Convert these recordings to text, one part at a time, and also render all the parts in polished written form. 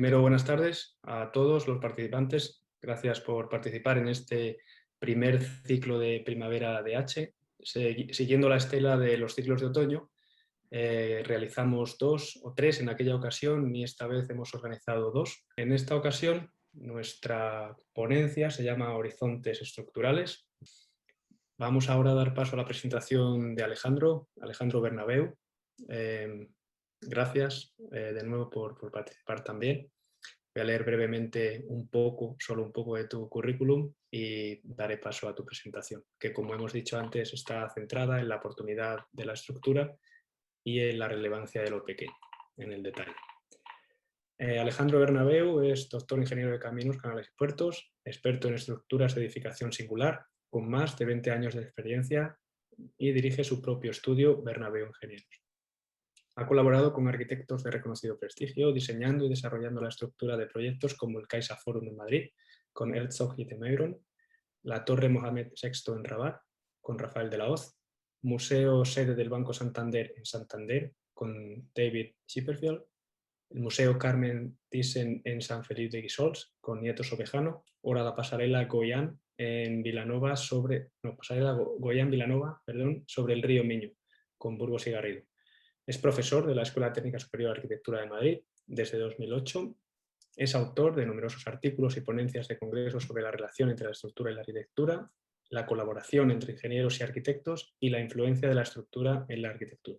Primero, buenas tardes a todos los participantes. Gracias por participar en este primer ciclo de primavera DH. Siguiendo la estela de los ciclos de otoño, realizamos 2 o 3 en aquella ocasión y esta vez hemos organizado 2. En esta ocasión, nuestra ponencia se llama Horizontes Estructurales. Vamos ahora a dar paso a la presentación de Alejandro Bernabeu. Gracias de nuevo por participar también. Voy a leer brevemente solo un poco de tu currículum y daré paso a tu presentación, que como hemos dicho antes está centrada en la oportunidad de la estructura y en la relevancia de lo pequeño, en el detalle. Alejandro Bernabeu es doctor ingeniero de caminos, canales y puertos, experto en estructuras de edificación singular, con más de 20 años de experiencia y dirige su propio estudio Bernabeu Ingenieros. Ha colaborado con arquitectos de reconocido prestigio, diseñando y desarrollando la estructura de proyectos como el Caixa Forum en Madrid, con Herzog y de Meuron, la Torre Mohamed VI en Rabat, con Rafael de la Hoz, Museo Sede del Banco Santander en Santander, con David Chipperfield, el Museo Carmen Thyssen en San Feliu de Guíxols, con Nieto Sobejano, o la Pasarela Goián en Vilanova sobre el río Miño, con Burgos y Garrido. Es profesor de la Escuela Técnica Superior de Arquitectura de Madrid desde 2008. Es autor de numerosos artículos y ponencias de congresos sobre la relación entre la estructura y la arquitectura, la colaboración entre ingenieros y arquitectos y la influencia de la estructura en la arquitectura.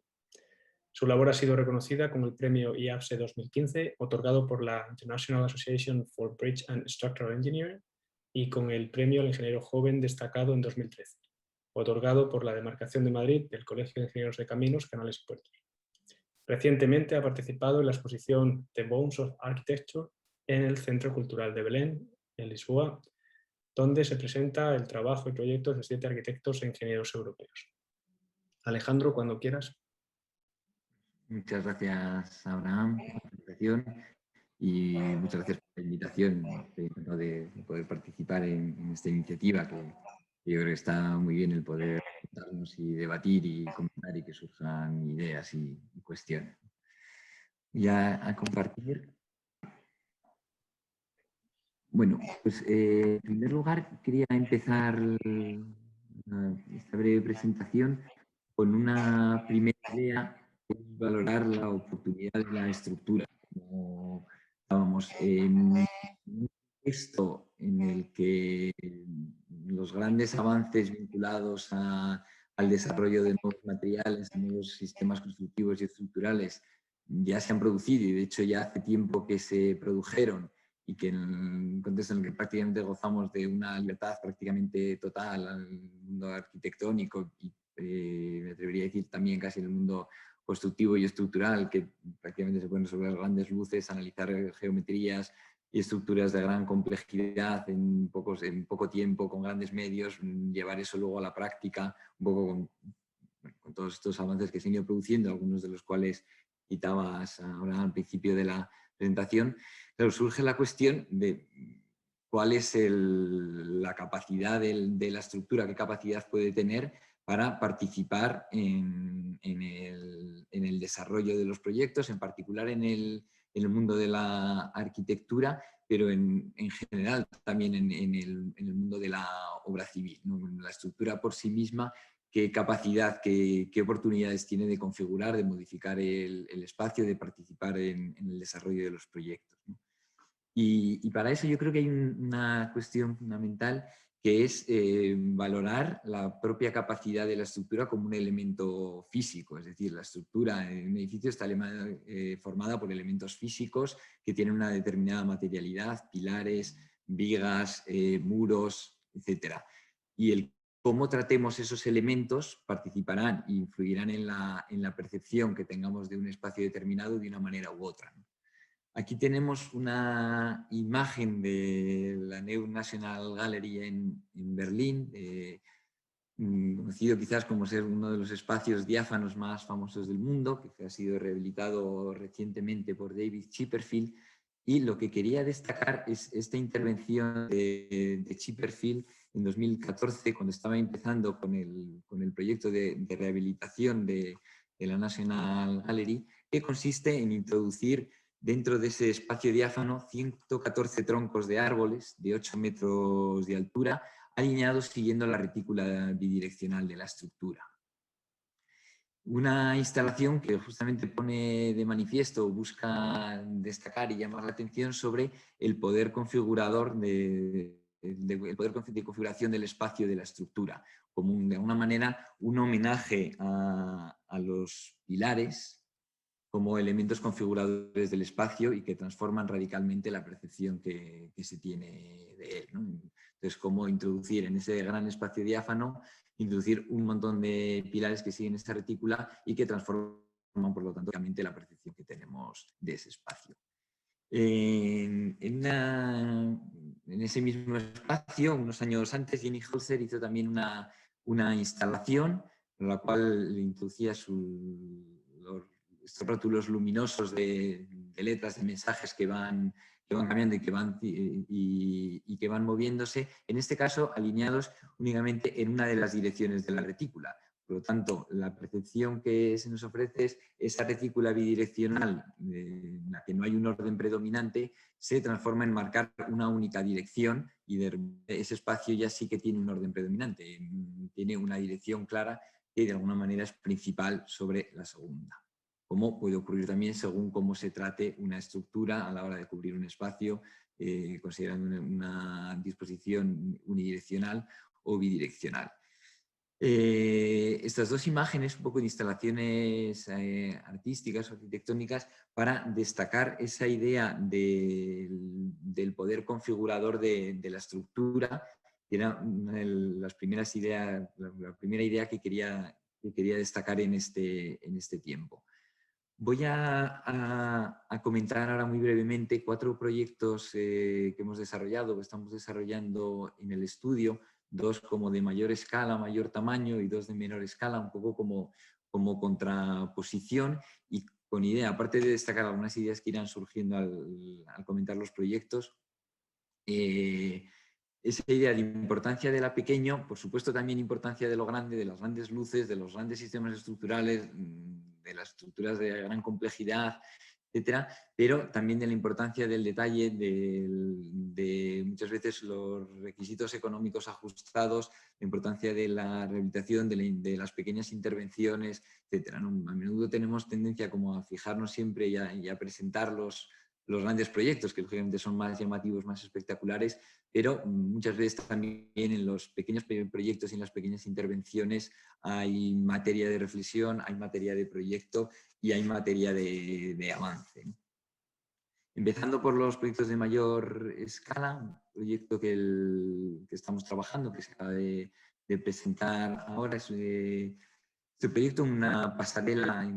Su labor ha sido reconocida con el premio IAPSE 2015, otorgado por la International Association for Bridge and Structural Engineering, y con el premio al ingeniero joven destacado en 2013, otorgado por la Demarcación de Madrid del Colegio de Ingenieros de Caminos, Canales y Puertos. Recientemente ha participado en la exposición The Bones of Architecture en el Centro Cultural de Belén, en Lisboa, donde se presenta el trabajo y proyectos de 7 arquitectos e ingenieros europeos. Alejandro, cuando quieras. Muchas gracias, Abraham, por la presentación y muchas gracias por la invitación. Estoy encantado de poder participar en esta iniciativa, que yo creo que está muy bien el poder juntarnos y debatir y comentar y que surjan ideas y cuestiones. Voy a compartir. Bueno, pues en primer lugar quería empezar esta breve presentación con una primera idea, que es valorar la oportunidad de la estructura. Como estábamos en un contexto en el que los grandes avances vinculados al desarrollo de nuevos materiales, de nuevos sistemas constructivos y estructurales ya se han producido y de hecho ya hace tiempo que se produjeron, y que en un contexto en el que prácticamente gozamos de una libertad prácticamente total al mundo arquitectónico y me atrevería a decir también casi en el mundo constructivo y estructural, que prácticamente se pueden resolver grandes luces, analizar geometrías y estructuras de gran complejidad en poco tiempo, con grandes medios, llevar eso luego a la práctica, un poco con todos estos avances que se han ido produciendo, algunos de los cuales citabas ahora al principio de la presentación. Claro, surge la cuestión de cuál es la capacidad de la estructura, qué capacidad puede tener para participar en el desarrollo de los proyectos, en particular en el mundo de la arquitectura, pero en general también en el mundo de la obra civil, ¿no? La estructura por sí misma, qué capacidad, qué oportunidades tiene de configurar, de modificar el espacio, de participar en el desarrollo de los proyectos, ¿no? Y para eso yo creo que hay una cuestión fundamental, que es valorar la propia capacidad de la estructura como un elemento físico. Es decir, la estructura en un edificio está formada por elementos físicos que tienen una determinada materialidad, pilares, vigas, muros, etc. Y el cómo tratemos esos elementos participarán e influirán en la percepción que tengamos de un espacio determinado de una manera u otra, ¿no? Aquí tenemos una imagen de la Neue National Gallery en Berlín, conocido quizás como ser uno de los espacios diáfanos más famosos del mundo, que ha sido rehabilitado recientemente por David Chipperfield. Y lo que quería destacar es esta intervención de Chipperfield en 2014, cuando estaba empezando con el proyecto de rehabilitación de la National Gallery, que consiste en introducir dentro de ese espacio diáfano 114 troncos de árboles de 8 metros de altura, alineados siguiendo la retícula bidireccional de la estructura. Una instalación que justamente pone de manifiesto, busca destacar y llamar la atención sobre el poder configurador el poder de configuración del espacio de la estructura, como de alguna manera un homenaje a los pilares como elementos configuradores del espacio y que transforman radicalmente la percepción que se tiene de él, ¿no? Entonces, cómo introducir en ese gran espacio diáfano, introducir un montón de pilares que siguen esta retícula y que transforman, por lo tanto, radicalmente la percepción que tenemos de ese espacio. En ese mismo espacio, unos años antes, Jenny Holzer hizo también una instalación en la cual introducía estos rótulos luminosos de letras, de mensajes que van cambiando y que van moviéndose, en este caso alineados únicamente en una de las direcciones de la retícula. Por lo tanto, la percepción que se nos ofrece es esa retícula bidireccional en la que no hay un orden predominante, se transforma en marcar una única dirección y ese espacio ya sí que tiene un orden predominante, tiene una dirección clara que de alguna manera es principal sobre la segunda. Como puede ocurrir también según cómo se trate una estructura a la hora de cubrir un espacio, considerando una disposición unidireccional o bidireccional. Estas dos imágenes, un poco de instalaciones artísticas o arquitectónicas, para destacar esa idea del poder configurador de la estructura, que era una de las primeras ideas, la primera idea que quería destacar en este tiempo. Voy a comentar ahora muy brevemente 4 proyectos que hemos desarrollado, que estamos desarrollando en el estudio, 2 como de mayor escala, mayor tamaño y 2 de menor escala, un poco como contraposición y con idea, aparte de destacar algunas ideas que irán surgiendo al comentar los proyectos, esa idea de importancia de la pequeño, por supuesto también importancia de lo grande, de las grandes luces, de los grandes sistemas estructurales, de las estructuras de gran complejidad, etcétera, pero también de la importancia del detalle, de muchas veces los requisitos económicos ajustados, la importancia de la rehabilitación, de las pequeñas intervenciones, etcétera, ¿no? A menudo tenemos tendencia como a fijarnos siempre y a presentar los grandes proyectos, que lógicamente son más llamativos, más espectaculares, pero muchas veces también en los pequeños proyectos y en las pequeñas intervenciones hay materia de reflexión, hay materia de proyecto y hay materia de avance. Empezando por los proyectos de mayor escala, un proyecto que estamos trabajando, que se acaba de presentar ahora, es este proyecto, una pasarela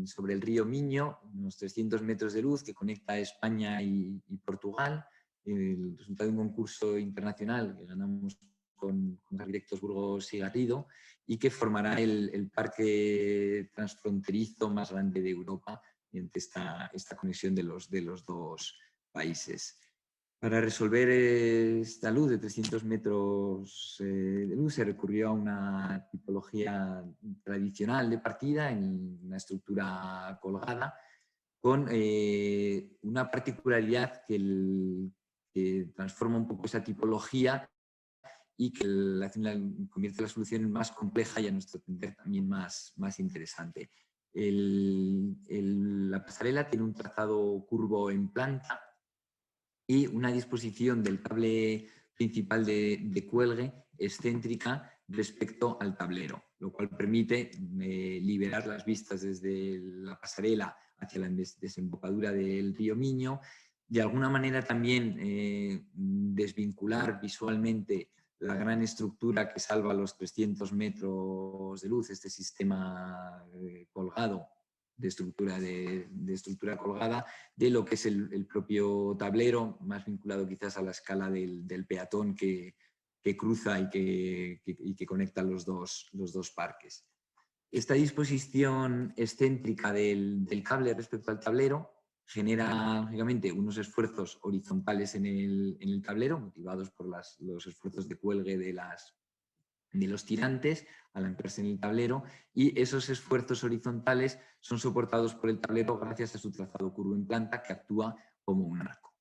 sobre el río Miño, unos 300 metros de luz que conecta España y Portugal, el resultado de un concurso internacional que ganamos con los arquitectos Burgos y Garrido y que formará el parque transfronterizo más grande de Europa mediante esta conexión de los dos países. Para resolver esta luz de 300 metros de luz se recurrió a una tipología tradicional de partida en una estructura colgada con una particularidad que transforma un poco esa tipología y que convierte la solución más compleja y a nuestro entender también más interesante. La pasarela tiene un trazado curvo en planta y una disposición del cable principal de cuelgue excéntrica respecto al tablero, lo cual permite liberar las vistas desde la pasarela hacia la desembocadura del río Miño, de alguna manera también desvincular visualmente la gran estructura que salva los 300 metros de luz, este sistema colgado, de estructura colgada, de lo que es el propio tablero, más vinculado quizás a la escala del peatón que cruza y que conecta los dos parques. Esta disposición excéntrica del cable respecto al tablero genera, lógicamente, unos esfuerzos horizontales en el tablero, motivados por los esfuerzos de cuelgue de las de los tirantes al anclarse en el tablero, y esos esfuerzos horizontales son soportados por el tablero gracias a su trazado curvo en planta que actúa como un arco.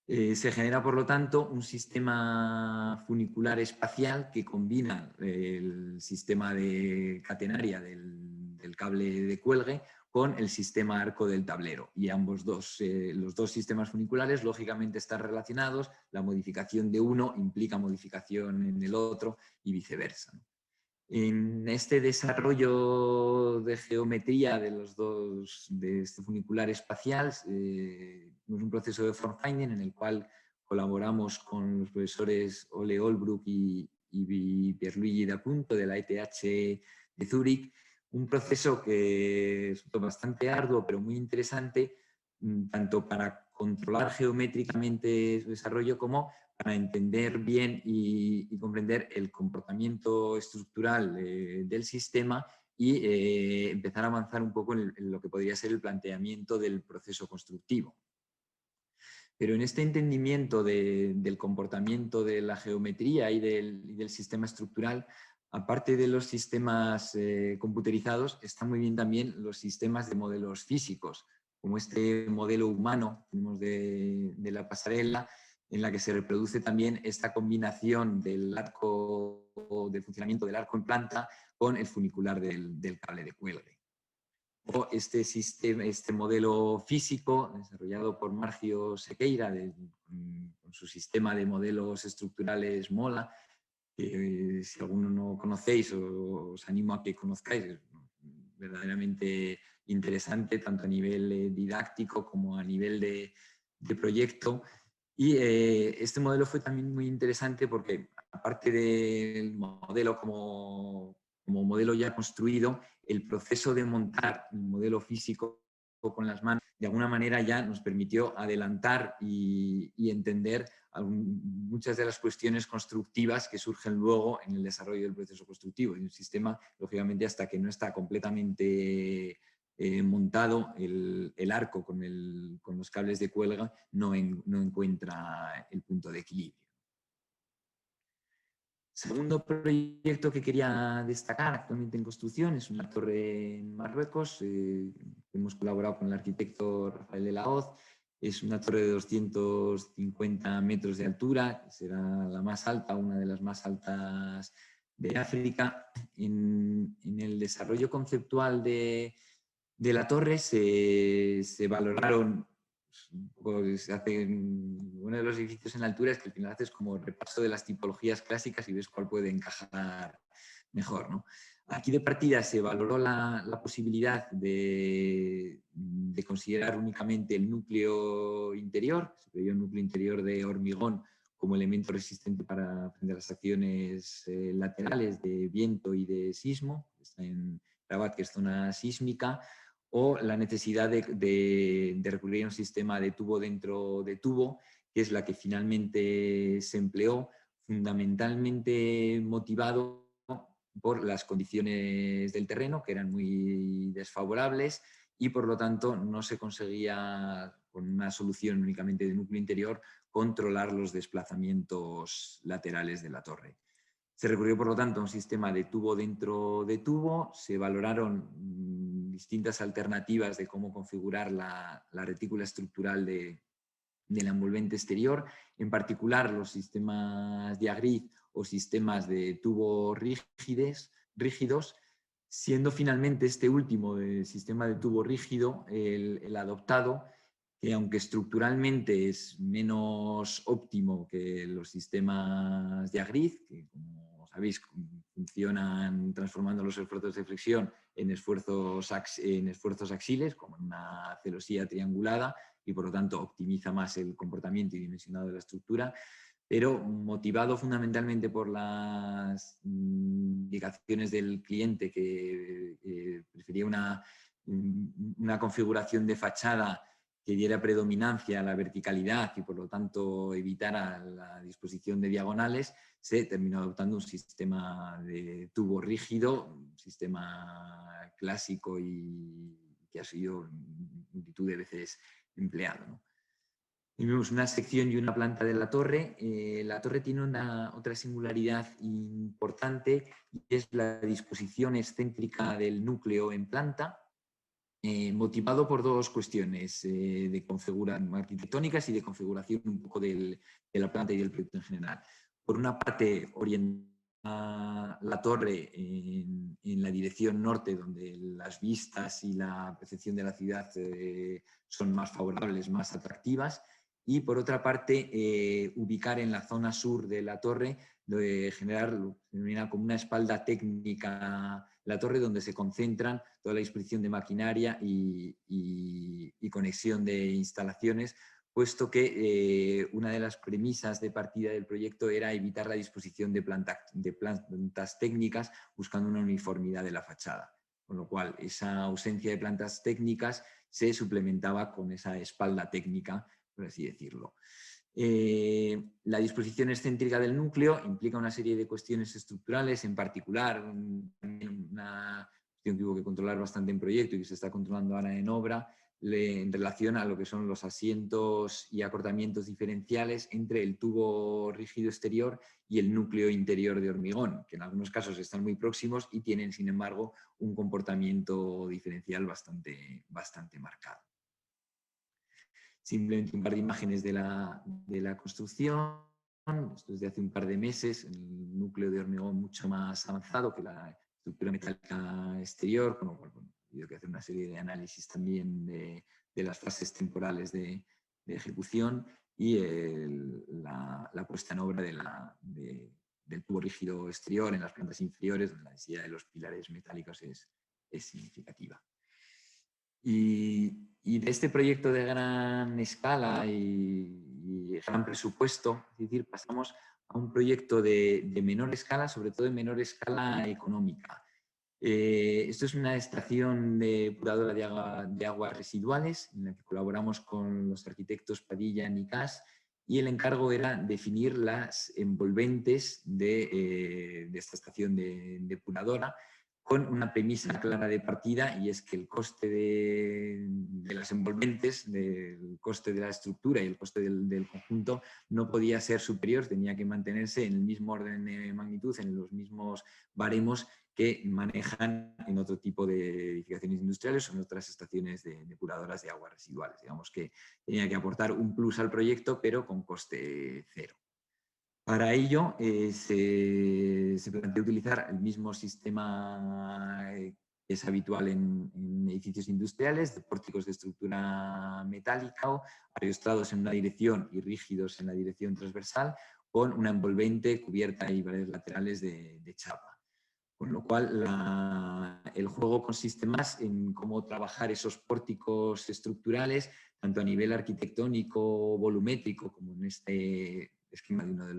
Se genera, por lo tanto, un sistema funicular espacial que combina el sistema de catenaria del cable de cuelgue con el sistema arco del tablero. Y los dos sistemas funiculares, lógicamente, están relacionados. La modificación de uno implica modificación en el otro y viceversa. En este desarrollo de geometría de este funicular espacial, es un proceso de form finding en el cual colaboramos con los profesores Ole Olbruck y Pierluigi D'Appunto de la ETH de Zúrich, un proceso que es bastante arduo pero muy interesante, tanto para controlar geométricamente su desarrollo como para entender bien y comprender el comportamiento estructural del sistema y empezar a avanzar un poco en lo que podría ser el planteamiento del proceso constructivo. Pero en este entendimiento del comportamiento de la geometría y del sistema estructural, aparte de los sistemas computerizados, están muy bien también los sistemas de modelos físicos, como este modelo humano tenemos de la pasarela, en la que se reproduce también esta combinación del funcionamiento del arco en planta con el funicular del cable de cuelgue. O este modelo físico desarrollado por Marcio Sequeira con su sistema de modelos estructurales MOLA, que si alguno no conocéis os animo a que conozcáis, es verdaderamente interesante tanto a nivel didáctico como a nivel de proyecto. Y este modelo fue también muy interesante porque, aparte del modelo como modelo ya construido, el proceso de montar el modelo físico con las manos, de alguna manera ya nos permitió adelantar y entender muchas de las cuestiones constructivas que surgen luego en el desarrollo del proceso constructivo. Y un sistema, lógicamente, hasta que no está completamente montado el arco con los cables de cuelga, no encuentra el punto de equilibrio. Segundo proyecto que quería destacar actualmente en construcción es una torre en Marruecos. Hemos colaborado con el arquitecto Rafael de la Hoz. Es una torre de 250 metros de altura, será la más alta, una de las más altas de África. En el desarrollo conceptual de la torre se valoraron, pues, uno de los edificios en altura es que al final haces como repaso de las tipologías clásicas y ves cuál puede encajar mejor, ¿no? Aquí de partida se valoró la posibilidad de considerar únicamente el núcleo interior, se previó un núcleo interior de hormigón como elemento resistente para frente a las acciones laterales de viento y de sismo. Está en Rabat, que es zona sísmica, o la necesidad de recurrir a un sistema de tubo dentro de tubo, que es la que finalmente se empleó, fundamentalmente motivado por las condiciones del terreno, que eran muy desfavorables, y por lo tanto no se conseguía, con una solución únicamente de núcleo interior, controlar los desplazamientos laterales de la torre. Se recurrió, por lo tanto, a un sistema de tubo dentro de tubo. Se valoraron distintas alternativas de cómo configurar la retícula estructural de la envolvente exterior, en particular los sistemas de agriz o sistemas de tubo rígidos, siendo finalmente este último, el sistema de tubo rígido, el adoptado, que aunque estructuralmente es menos óptimo que los sistemas de agriz, que como sabéis funcionan transformando los esfuerzos de flexión en esfuerzos axiles, como en una celosía triangulada, y por lo tanto optimiza más el comportamiento y dimensionado de la estructura, pero motivado fundamentalmente por las indicaciones del cliente, que prefería una configuración de fachada que diera predominancia a la verticalidad y por lo tanto evitara la disposición de diagonales, se terminó adoptando un sistema de tubo rígido, un sistema clásico y que ha sido multitud de veces empleado, ¿no? Vemos una sección y una planta de la torre. La torre tiene otra singularidad importante y es la disposición excéntrica del núcleo en planta, motivado por dos cuestiones arquitectónicas y de configuración un poco de la planta y del proyecto en general. Por una parte, orienta la torre en la dirección norte, donde las vistas y la percepción de la ciudad son más favorables, más atractivas, y por otra parte, ubicar en la zona sur de la torre, generar lo que se denomina como una espalda técnica la torre, donde se concentran toda la disposición de maquinaria y conexión de instalaciones, puesto que una de las premisas de partida del proyecto era evitar la disposición de plantas técnicas buscando una uniformidad de la fachada. Con lo cual, esa ausencia de plantas técnicas se suplementaba con esa espalda técnica, por así decirlo. La disposición excéntrica del núcleo implica una serie de cuestiones estructurales, en particular una cuestión que hubo que controlar bastante en proyecto y que se está controlando ahora en obra, en relación a lo que son los asientos y acortamientos diferenciales entre el tubo rígido exterior y el núcleo interior de hormigón, que en algunos casos están muy próximos y tienen, sin embargo, un comportamiento diferencial bastante marcado. Simplemente un par de imágenes de la construcción. Esto es de hace un par de meses, el núcleo de hormigón mucho más avanzado que la estructura metálica exterior, con lo cual ha habido que hacer una serie de análisis también de las fases temporales de ejecución y la puesta en obra del tubo rígido exterior en las plantas inferiores, donde la densidad de los pilares metálicos es significativa. Y de este proyecto de gran escala y gran presupuesto, es decir, pasamos a un proyecto de menor escala, sobre todo de menor escala económica. Esto es una estación depuradora de aguas residuales en la que colaboramos con los arquitectos Padilla y Nicas, y el encargo era definir las envolventes de esta estación depuradora, con una premisa clara de partida, y es que el coste de las envolventes, el coste de la estructura y el coste del conjunto no podía ser superior, tenía que mantenerse en el mismo orden de magnitud, en los mismos baremos que manejan en otro tipo de edificaciones industriales o en otras estaciones depuradoras de aguas residuales. Digamos que tenía que aportar un plus al proyecto, pero con coste cero. Para ello se planteó utilizar el mismo sistema que es habitual en edificios industriales, de pórticos de estructura metálica, ariostrados en una dirección y rígidos en la dirección transversal, con una envolvente cubierta y paredes laterales de chapa. Con lo cual el juego consiste más en cómo trabajar esos pórticos estructurales, tanto a nivel arquitectónico, volumétrico, como en este esquema de uno de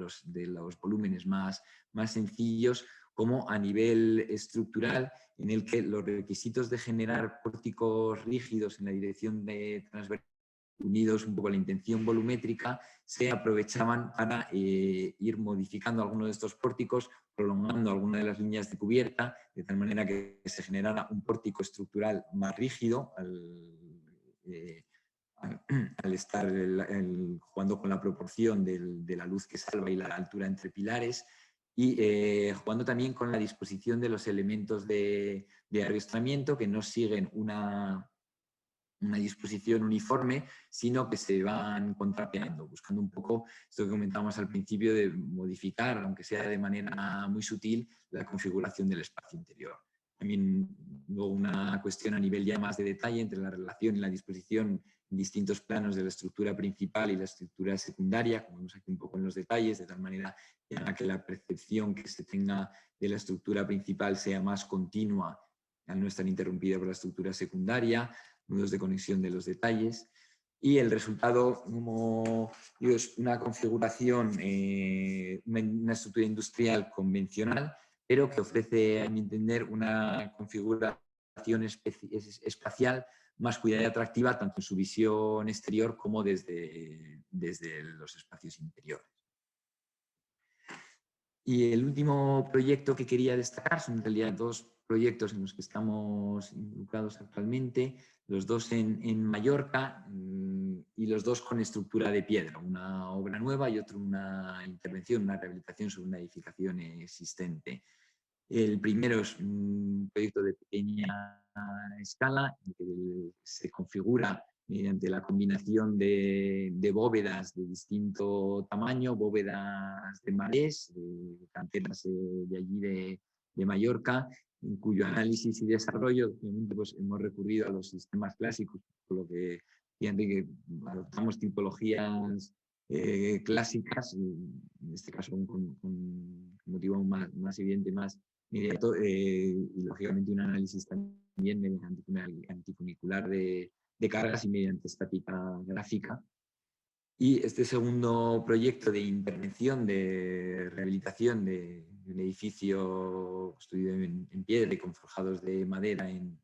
los volúmenes más sencillos, como a nivel estructural, en el que los requisitos de generar pórticos rígidos en la dirección de transversal, unidos un poco a la intención volumétrica, se aprovechaban para ir modificando algunos de estos pórticos, prolongando alguna de las líneas de cubierta, de tal manera que se generara un pórtico estructural más rígido al estar jugando con la proporción de la luz que salva y la altura entre pilares, y jugando también con la disposición de los elementos de ariostramiento, que no siguen una disposición uniforme, sino que se van contrapeando, buscando un poco esto que comentábamos al principio, de modificar, aunque sea de manera muy sutil, la configuración del espacio interior. También luego una cuestión a nivel ya más de detalle entre la relación y la disposición en distintos planos de la estructura principal y la estructura secundaria, como vemos aquí un poco en los detalles, de tal manera que la percepción que se tenga de la estructura principal sea más continua al no estar interrumpida por la estructura secundaria, nudos de conexión de los detalles, y el resultado, como digo, es una configuración, una estructura industrial convencional, pero que ofrece, a mi entender, una configuración espacial más cuidada y atractiva, tanto en su visión exterior como desde los espacios interiores. Y el último proyecto que quería destacar son en realidad dos proyectos en los que estamos involucrados actualmente, los dos en Mallorca. y los dos con estructura de piedra, una obra nueva y otro una intervención, una rehabilitación sobre una edificación existente. El primero es un proyecto de pequeña escala, en que se configura mediante la combinación de bóvedas de distinto tamaño, bóvedas de marés, canteras de allí de Mallorca, en cuyo análisis y desarrollo obviamente, pues, hemos recurrido a los sistemas clásicos, por lo que que adoptamos tipologías clásicas, en este caso con motivo más evidente, más inmediato, y lógicamente un análisis también mediante una antifunicular de cargas y mediante estática gráfica. Y este segundo proyecto de intervención, de rehabilitación de un edificio construido en piedra y con forjados de madera en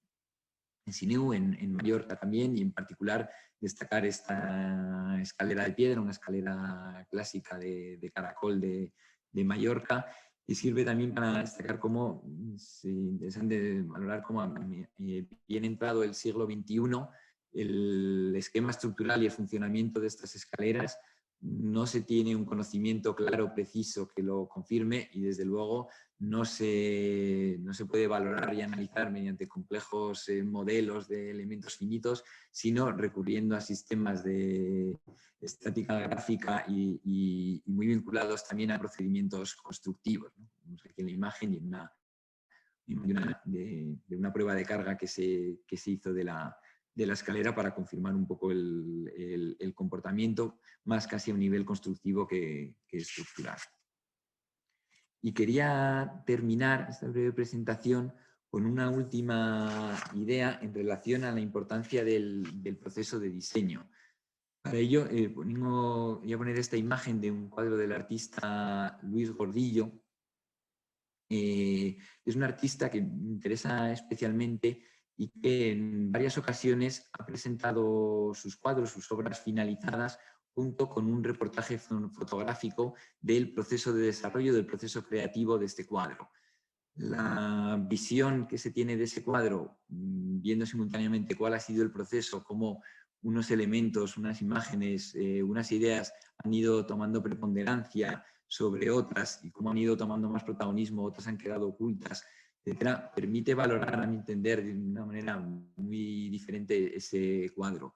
Sineu, en Mallorca también, y en particular destacar esta escalera de piedra, una escalera clásica de caracol de Mallorca, y sirve también para destacar cómo es interesante valorar cómo bien entrado el siglo XXI, el esquema estructural y el funcionamiento de estas escaleras no se tiene un conocimiento claro, preciso que lo confirme, y desde luego no se puede valorar y analizar mediante complejos modelos de elementos finitos, sino recurriendo a sistemas de estática gráfica y muy vinculados también a procedimientos constructivos, ¿no? Vemos aquí en la imagen de una prueba de carga que se hizo de la escalera para confirmar un poco el comportamiento, más casi a un nivel constructivo que estructural. Y quería terminar esta breve presentación con una última idea en relación a la importancia del proceso de diseño. Para ello, voy a poner esta imagen de un cuadro del artista Luis Gordillo. Es un artista que me interesa especialmente y que en varias ocasiones ha presentado sus cuadros, sus obras finalizadas, junto con un reportaje fotográfico del proceso de desarrollo, del proceso creativo de este cuadro. La visión que se tiene de ese cuadro, viendo simultáneamente cuál ha sido el proceso, cómo unos elementos, unas imágenes, unas ideas han ido tomando preponderancia sobre otras y cómo han ido tomando más protagonismo, otras han quedado ocultas, etcétera, permite valorar, a mi entender, de una manera muy diferente ese cuadro.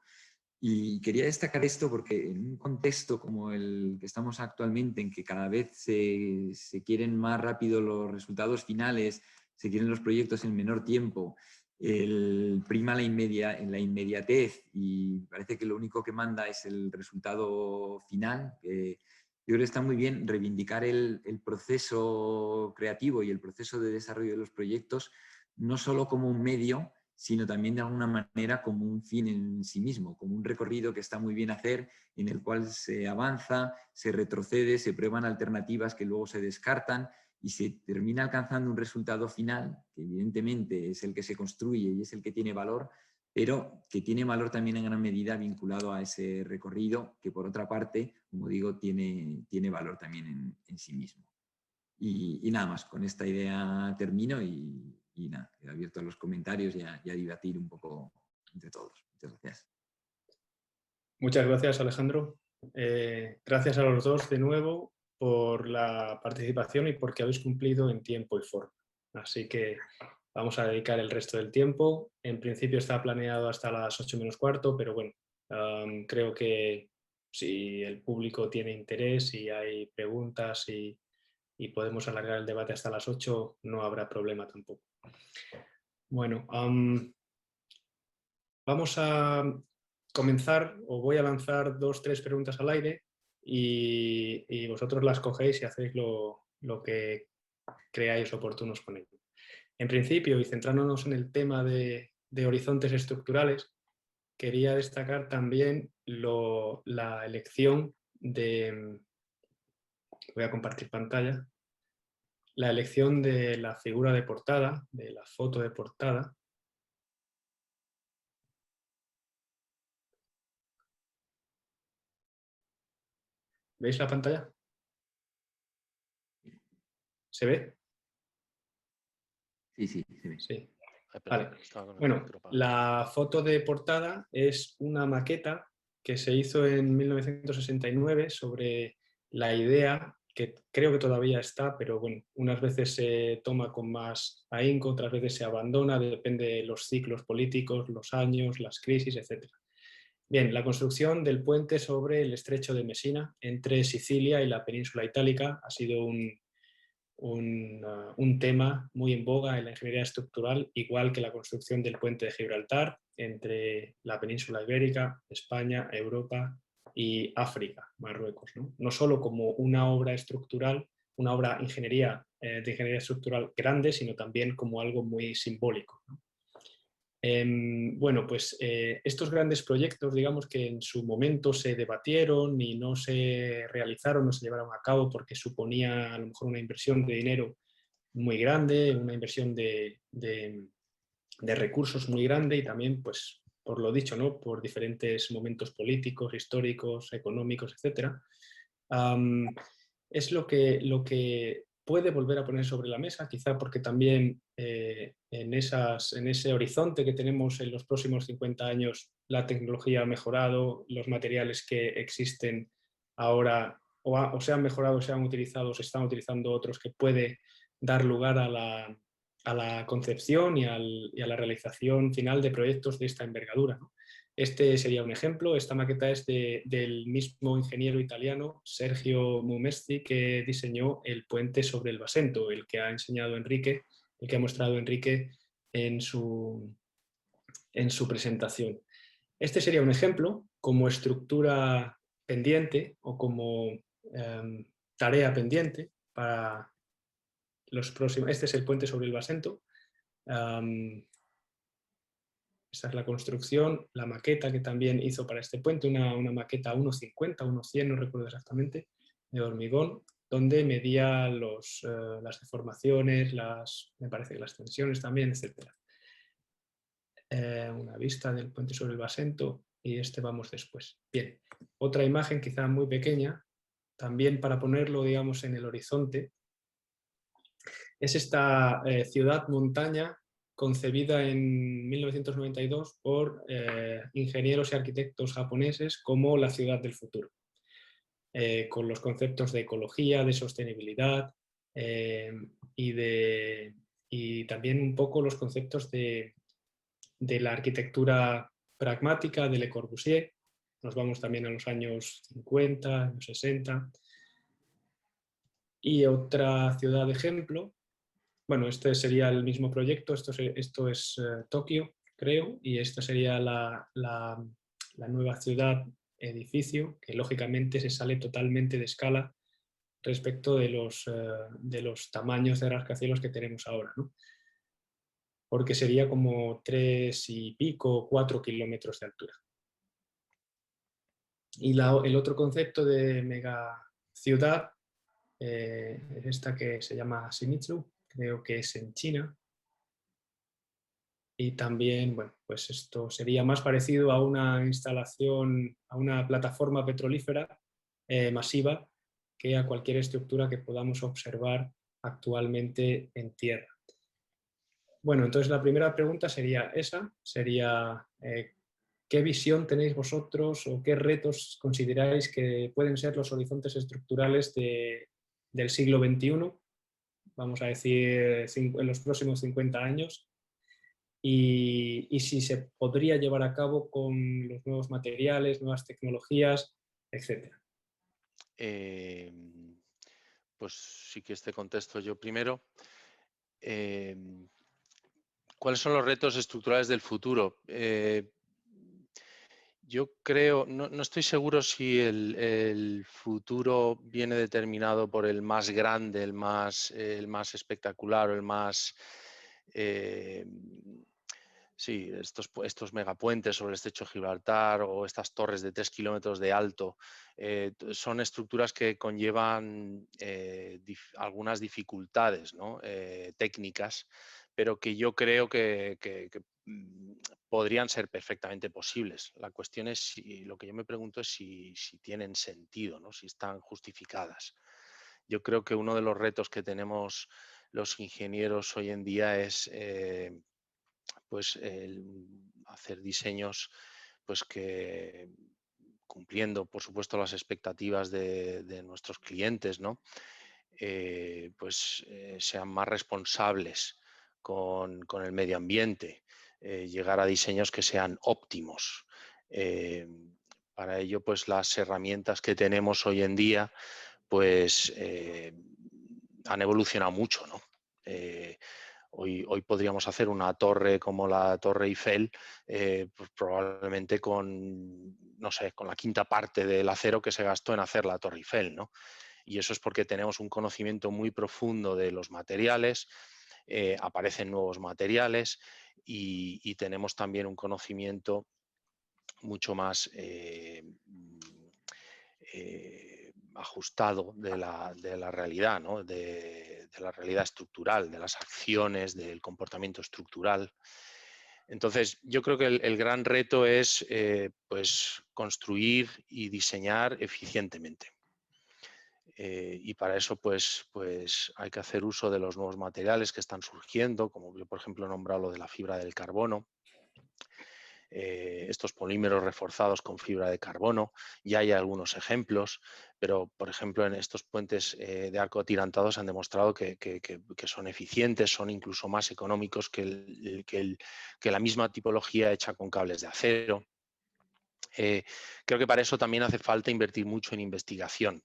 Y quería destacar esto porque en un contexto como el que estamos actualmente, en que cada vez se quieren más rápido los resultados finales, se quieren los proyectos en menor tiempo, prima la inmediatez y parece que lo único que manda es el resultado final. Yo creo que está muy bien reivindicar el proceso creativo y el proceso de desarrollo de los proyectos, no solo como un medio, sino también de alguna manera como un fin en sí mismo, como un recorrido que está muy bien hacer, en el cual se avanza, se retrocede, se prueban alternativas que luego se descartan y se termina alcanzando un resultado final, que evidentemente es el que se construye y es el que tiene valor, pero que tiene valor también en gran medida vinculado a ese recorrido, que por otra parte, como digo, tiene valor también en sí mismo. Y nada más, con esta idea termino y nada, quedo abierto a los comentarios y a debatir un poco entre todos. Muchas gracias. Muchas gracias, Alejandro. Gracias a los dos de nuevo por la participación y porque habéis cumplido en tiempo y forma. Así que vamos a dedicar el resto del tiempo. En principio está planeado hasta las 8 menos cuarto, pero bueno, creo que si el público tiene interés y hay preguntas y podemos alargar el debate hasta las 8, no habrá problema tampoco. Bueno, vamos a comenzar, o voy a lanzar 2 o 3 preguntas al aire y vosotros las cogéis y hacéis lo que creáis oportunos con ello. En principio, y centrándonos en el tema de horizontes estructurales, quería destacar también la elección de... Voy a compartir pantalla. La elección de la figura de portada, de la foto de portada. ¿Veis la pantalla? ¿Se ve? Sí, sí, se ve. Sí. Ay, Vale. perdón, estaba con el Bueno, micro apagado. la foto de portada es una maqueta que se hizo en 1969 sobre la idea, que creo que todavía está, pero bueno, unas veces se toma con más ahínco, otras veces se abandona, depende de los ciclos políticos, los años, las crisis, etc. Bien, la construcción del puente sobre el estrecho de Messina entre Sicilia y la península itálica ha sido un tema muy en boga en la ingeniería estructural, igual que la construcción del puente de Gibraltar entre la península ibérica, España, Europa y África, Marruecos. No solo como una obra estructural, una obra de ingeniería estructural grande, sino también como algo muy simbólico, ¿no? Bueno, pues estos grandes proyectos, digamos que en su momento se debatieron y no se realizaron, no se llevaron a cabo porque suponía a lo mejor una inversión de dinero muy grande, una inversión de recursos muy grande y también, pues, por lo dicho, ¿no? Por diferentes momentos políticos, históricos, económicos, etcétera. Es lo que puede volver a poner sobre la mesa, quizá porque también en ese horizonte que tenemos en los próximos 50 años la tecnología ha mejorado, los materiales que existen ahora o se han mejorado, se han utilizado, se están utilizando otros que puede dar lugar a la concepción y a la realización final de proyectos de esta envergadura, ¿no? Este sería un ejemplo. Esta maqueta es del mismo ingeniero italiano, Sergio Mumesti, que diseñó el puente sobre el Basento, el que ha enseñado Enrique, el que ha mostrado Enrique en su presentación. Este sería un ejemplo como estructura pendiente o como tarea pendiente para los próximos. Este es el puente sobre el Basento. Esta es la construcción, la maqueta que también hizo para este puente, una maqueta 1,50, 1,100, no recuerdo exactamente, de hormigón, donde medía las deformaciones, me parece que las tensiones también, etc. Una vista del puente sobre el Basento y este vamos después. Bien, otra imagen quizá muy pequeña, también para ponerlo, digamos, en el horizonte, es esta ciudad-montaña concebida en 1992 por ingenieros y arquitectos japoneses como la ciudad del futuro, con los conceptos de ecología, de sostenibilidad eh, y también un poco los conceptos de la arquitectura pragmática de Le Corbusier. Nos vamos también a los años 50, años 60. Y otra ciudad de ejemplo, bueno, este sería el mismo proyecto, esto es Tokio, creo, y esta sería la nueva ciudad edificio, que lógicamente se sale totalmente de escala respecto de los tamaños de rascacielos que tenemos ahora, ¿no? Porque sería como 3 y pico, 4 kilómetros de altura. Y el otro concepto de megaciudad es esta que se llama Shimizu, creo que es en China. Y también, bueno, pues esto sería más parecido a una instalación, a una plataforma petrolífera masiva que a cualquier estructura que podamos observar actualmente en tierra. Bueno, entonces la primera pregunta sería esa, sería ¿qué visión tenéis vosotros o qué retos consideráis que pueden ser los horizontes estructurales del siglo XXI? Vamos a decir en los próximos 50 años. Y si se podría llevar a cabo con los nuevos materiales, nuevas tecnologías, etcétera. Eh, pues sí que este contesto yo primero. ¿Cuáles son los retos estructurales del futuro? Yo creo, no estoy seguro si el futuro viene determinado por el más grande, el más espectacular o el más... sí, estos megapuentes sobre el estrecho de Gibraltar o estas torres de 3 kilómetros de alto son estructuras que conllevan algunas dificultades, ¿no? Técnicas, pero que yo creo que podrían ser perfectamente posibles. La cuestión es, lo que yo me pregunto es si tienen sentido, ¿no? Si están justificadas. Yo creo que uno de los retos que tenemos los ingenieros hoy en día es pues hacer diseños pues que cumpliendo, por supuesto, las expectativas de nuestros clientes, ¿no? Sean más responsables con el medio ambiente, llegar a diseños que sean óptimos. Para ello, pues las herramientas que tenemos hoy en día, pues han evolucionado mucho, ¿no? Hoy podríamos hacer una torre como la Torre Eiffel, pues probablemente con, no sé, con la quinta parte del acero que se gastó en hacer la Torre Eiffel, ¿no? Y eso es porque tenemos un conocimiento muy profundo de los materiales, aparecen nuevos materiales y tenemos también un conocimiento mucho más ajustado de la realidad, ¿no? de la realidad estructural, de las acciones, del comportamiento estructural. Entonces, yo creo que el gran reto es pues, construir y diseñar eficientemente. Y para eso pues hay que hacer uso de los nuevos materiales que están surgiendo, como yo, por ejemplo, he nombrado lo de la fibra del carbono. Estos polímeros reforzados con fibra de carbono, ya hay algunos ejemplos, pero por ejemplo en estos puentes de arco atirantado se han demostrado que son eficientes, son incluso más económicos que la misma tipología hecha con cables de acero. Creo que para eso también hace falta invertir mucho en investigación.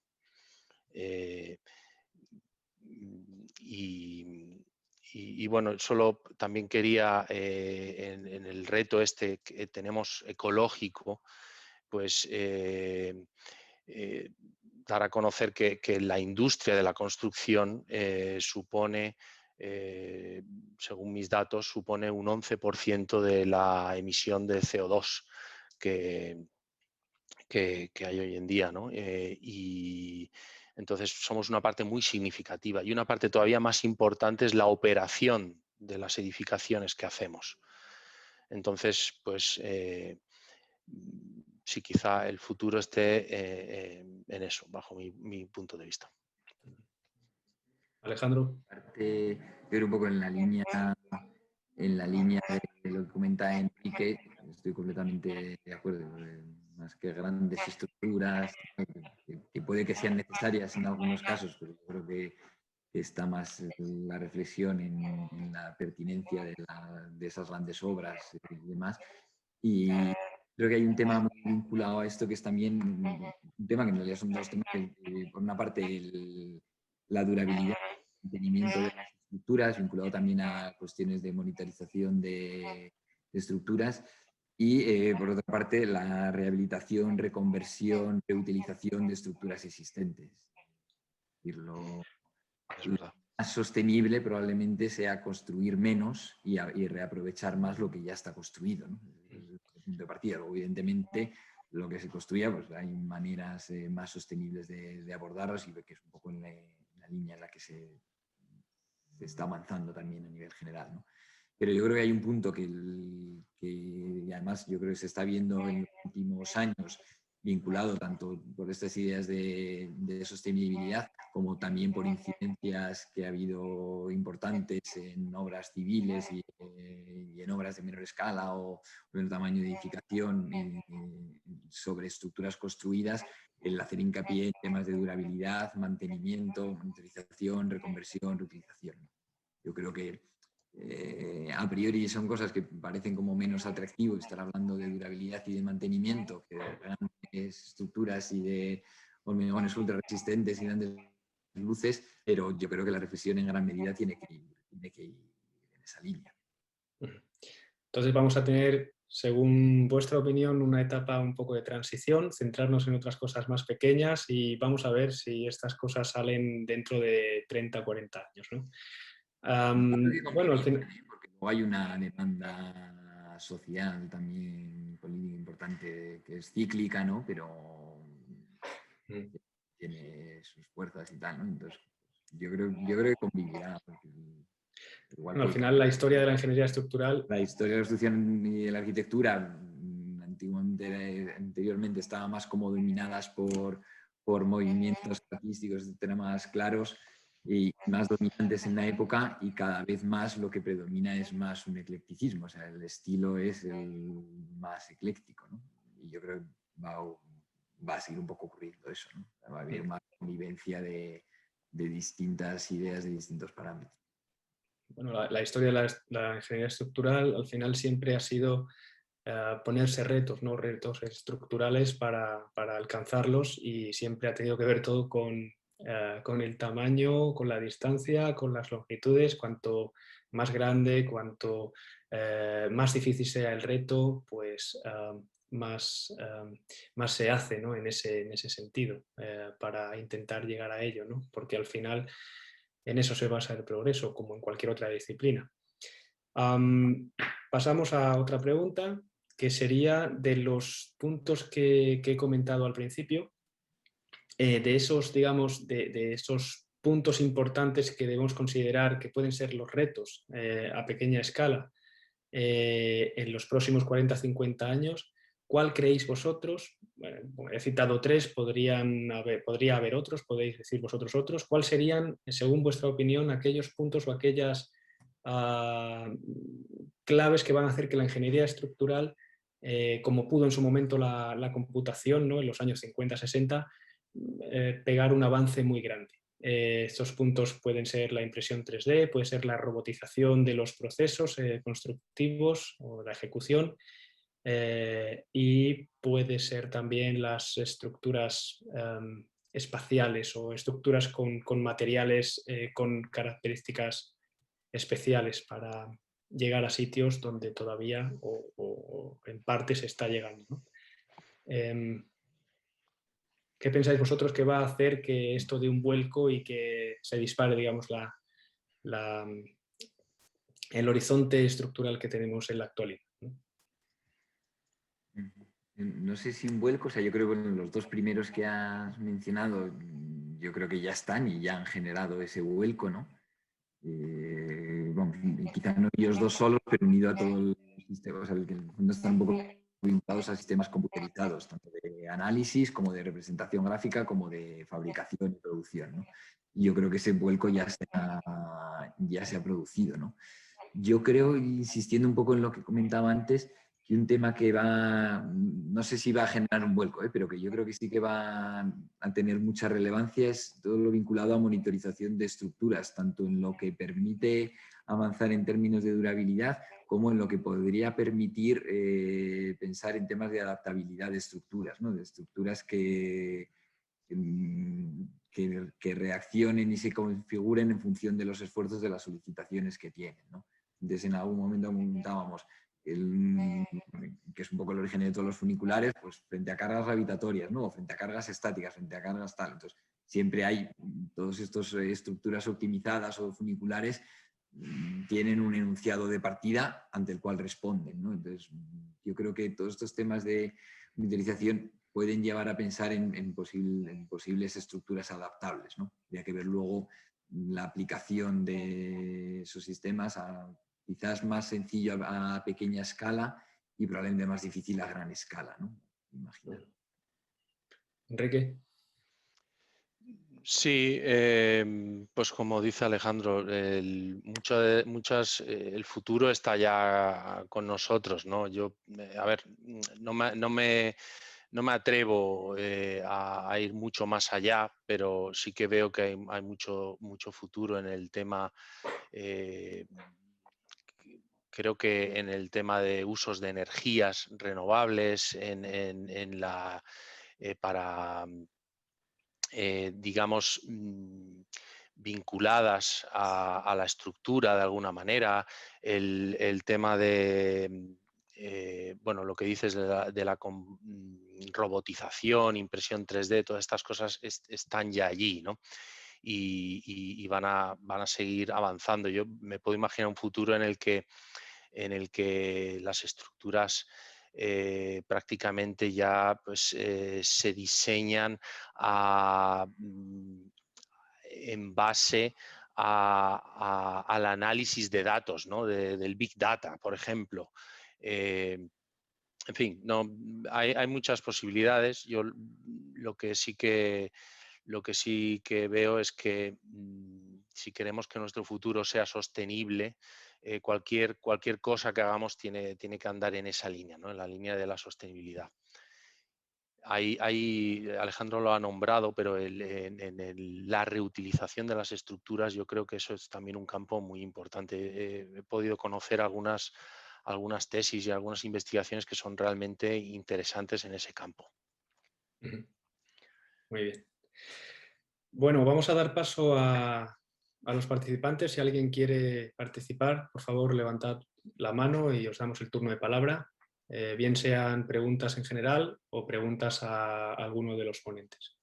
Y bueno, solo también quería, en el reto este que tenemos ecológico, pues dar a conocer que la industria de la construcción supone, según mis datos, supone un 11% de la emisión de CO2 que hay hoy en día, ¿no? Y entonces somos una parte muy significativa y una parte todavía más importante es la operación de las edificaciones que hacemos. Entonces, pues sí, quizá el futuro esté en eso, bajo mi punto de vista. Alejandro. Yo creo un poco en la línea de lo que comenta Enrique, estoy completamente de acuerdo. Más que grandes estructuras, que puede que sean necesarias en algunos casos, pero yo creo que está más la reflexión en la pertinencia de esas grandes obras y demás. Y creo que hay un tema muy vinculado a esto que es también un tema que en realidad son dos temas. Por una parte, la durabilidad, el mantenimiento de las estructuras, vinculado también a cuestiones de monitorización de estructuras. Y por otra parte, la rehabilitación, reconversión, reutilización de estructuras existentes. Es decir, Es verdad. más sostenible probablemente sea construir menos y reaprovechar más lo que ya está construido, ¿no? Desde el punto de partida. Luego, evidentemente, lo que se construya, pues hay maneras más sostenibles de abordarlos y que es un poco en la línea en la que se está avanzando también a nivel general, ¿no? Pero yo creo que hay un punto que además yo creo que se está viendo en los últimos años, vinculado tanto por estas ideas de sostenibilidad como también por incidencias que ha habido importantes en obras civiles y en obras de menor escala o menor tamaño de edificación sobre estructuras construidas, el hacer hincapié en temas de durabilidad, mantenimiento, monitorización, reconversión, reutilización. Yo creo que a priori son cosas que parecen como menos atractivo estar hablando de durabilidad y de mantenimiento que de grandes estructuras y de hormigones ultra resistentes y grandes luces, pero yo creo que la reflexión en gran medida tiene que ir en esa línea. Entonces vamos a tener, según vuestra opinión, una etapa un poco de transición, centrarnos en otras cosas más pequeñas y vamos a ver si estas cosas salen dentro de 30 o 40 años, ¿no? Bueno, al final... Porque luego hay una demanda social también política importante que es cíclica, ¿no? Pero tiene sus fuerzas y tal, ¿no? Entonces, yo creo que convivirá. Igual bueno, al final la historia de la ingeniería estructural... La historia de la construcción y de la arquitectura anteriormente estaba más como dominadas por movimientos artísticos, etcétera, más claros y más dominantes en la época, y cada vez más lo que predomina es más un eclecticismo, o sea, el estilo es el más ecléctico, ¿no? Y yo creo que va va a seguir un poco ocurriendo eso, ¿no? Va a haber una convivencia de distintas ideas, de distintos parámetros. Bueno, la historia de la ingeniería estructural al final siempre ha sido ponerse retos, ¿no? Retos estructurales para alcanzarlos, y siempre ha tenido que ver todo con el tamaño, con la distancia, con las longitudes. Cuanto más grande, cuanto más difícil sea el reto, pues más se hace, ¿no? en ese sentido, para intentar llegar a ello, ¿no? Porque al final en eso se basa el progreso, como en cualquier otra disciplina. Pasamos a otra pregunta, que sería de los puntos que he comentado al principio, de esos, digamos, de esos puntos importantes que debemos considerar que pueden ser los retos a pequeña escala en los próximos 40-50 años. ¿Cuál creéis vosotros? Bueno, he citado 3, podría haber otros, podéis decir vosotros otros. ¿Cuáles serían, según vuestra opinión, aquellos puntos o aquellas claves que van a hacer que la ingeniería estructural, como pudo en su momento la computación, ¿no? En los años 50-60, pegar un avance muy grande? Estos puntos pueden ser la impresión 3D, puede ser la robotización de los procesos constructivos o la ejecución, y puede ser también las estructuras espaciales o estructuras con materiales con características especiales para llegar a sitios donde todavía o en parte se está llegando, ¿no? ¿Qué pensáis vosotros que va a hacer que esto dé un vuelco y que se dispare, digamos, la, el horizonte estructural que tenemos en la actualidad, ¿no? No sé si un vuelco, o sea, yo creo que los 2 primeros que has mencionado, yo creo que ya están y ya han generado ese vuelco, ¿no? Bueno, quizá no ellos 2 solos, pero unido a todo el sistema, o sea, que no están un poco vinculados a sistemas computerizados, tanto de análisis como de representación gráfica, como de fabricación y producción, ¿no? Y yo creo que ese vuelco ya se ha producido, ¿no? Yo creo, insistiendo un poco en lo que comentaba antes, que un tema que no sé si va a generar un vuelco, pero que yo creo que sí que va a tener mucha relevancia, es todo lo vinculado a monitorización de estructuras, tanto en lo que permite avanzar en términos de durabilidad, como en lo que podría permitir pensar en temas de adaptabilidad de estructuras, ¿no? De estructuras que reaccionen y se configuren en función de los esfuerzos de las solicitaciones que tienen, ¿no? Entonces, en algún momento comentábamos que es un poco el origen de todos los funiculares, pues frente a cargas gravitatorias, ¿no? O frente a cargas estáticas, frente a cargas tal. Entonces, siempre hay todas estas estructuras optimizadas o funiculares tienen un enunciado de partida ante el cual responden, ¿no? Entonces, yo creo que todos estos temas de monitorización pueden llevar a pensar en posibles estructuras adaptables, ¿no? Habría que ver luego la aplicación de esos sistemas quizás más sencillo a pequeña escala y probablemente más difícil a gran escala, ¿no? Imagino. Enrique. Sí, pues como dice Alejandro, el futuro está ya con nosotros, ¿no? Yo, a ver, no me atrevo a ir mucho más allá, pero sí que veo que hay mucho futuro en el tema. Creo que en el tema de usos de energías renovables, para, digamos, vinculadas a la estructura de alguna manera, el tema de, bueno, lo que dices de la robotización, impresión 3D, todas estas cosas están ya allí, ¿no? Y van a seguir avanzando. Yo me puedo imaginar un futuro en el que las estructuras prácticamente ya pues, se diseñan en base al análisis de datos, ¿no? Del Big Data, por ejemplo. En fin, no, hay muchas posibilidades. Yo lo que sí que veo es que si queremos que nuestro futuro sea sostenible, cualquier cosa que hagamos tiene que andar en esa línea, ¿no? En la línea de la sostenibilidad. Alejandro lo ha nombrado, pero la reutilización de las estructuras, yo creo que eso es también un campo muy importante. He podido conocer algunas tesis y algunas investigaciones que son realmente interesantes en ese campo. Muy bien. Bueno, vamos a dar paso a los participantes. Si alguien quiere participar, por favor, levantad la mano y os damos el turno de palabra. Bien sean preguntas en general o preguntas a alguno de los ponentes.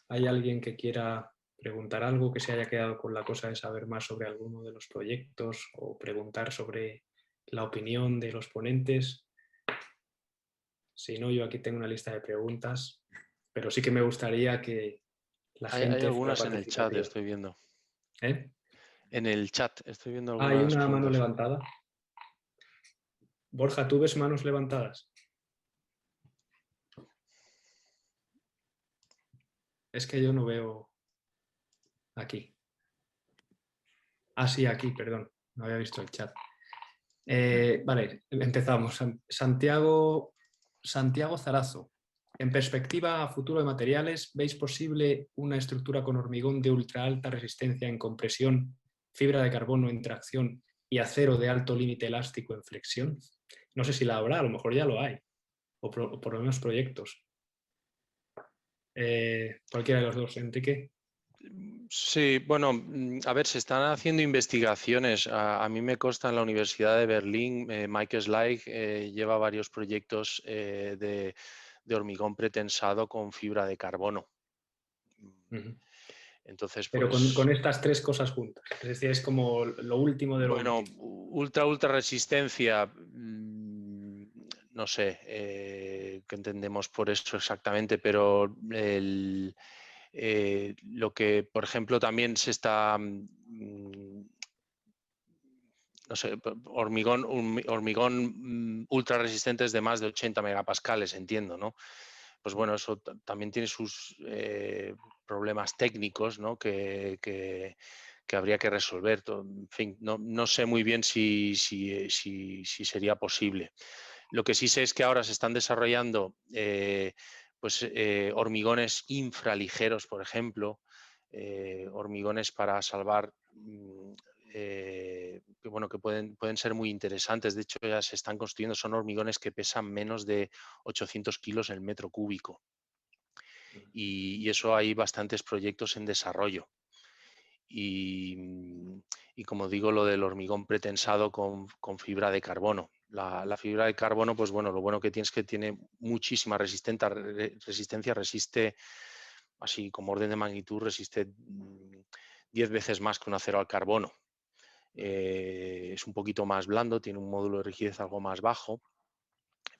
¿Hay alguien que quiera preguntar algo, que se haya quedado con la cosa de saber más sobre alguno de los proyectos o preguntar sobre la opinión de los ponentes? Si no, yo aquí tengo una lista de preguntas, pero sí que me gustaría que la Hay gente fuera algunas en el chat, participativa. estoy viendo. ¿Eh? En el chat estoy viendo Hay algunas una mano preguntas. levantada. Borja, ¿tú ves manos levantadas? Es que yo no veo aquí. Ah, sí, aquí, perdón. No había visto el chat. Vale, empezamos. Santiago Zarazo. En perspectiva a futuro de materiales, ¿veis posible una estructura con hormigón de ultra alta resistencia en compresión, fibra de carbono en tracción y acero de alto límite elástico en flexión? No sé si la habrá, a lo mejor ya lo hay, o por lo menos proyectos. Cualquiera de los dos, Enrique. Sí, bueno, a ver, se están haciendo investigaciones. A mí me consta en la Universidad de Berlín, Mike Schleich lleva varios proyectos de hormigón pretensado con fibra de carbono. Entonces, Pero pues, con estas tres cosas juntas. Es decir, es como lo último de lo bueno, último. ultra resistencia, no sé qué entendemos por eso exactamente, pero lo que, por ejemplo, también se está, no sé, hormigón ultra resistentes de más de 80 megapascales, entiendo, ¿no? Pues bueno, eso también tiene sus problemas técnicos, ¿no? que habría que resolver. En fin, no sé muy bien si sería posible. Lo que sí sé es que ahora se están desarrollando hormigones infraligeros, por ejemplo, hormigones para salvar, que pueden ser muy interesantes. De hecho, ya se están construyendo, son hormigones que pesan menos de 800 kilos el metro cúbico. Y eso hay bastantes proyectos en desarrollo. Y como digo, lo del hormigón pretensado con fibra de carbono. La fibra de carbono, pues bueno, lo bueno que tiene es que tiene muchísima resistencia, resiste, así como orden de magnitud, resiste 10 veces más que un acero al carbono. Es un poquito más blando, tiene un módulo de rigidez algo más bajo,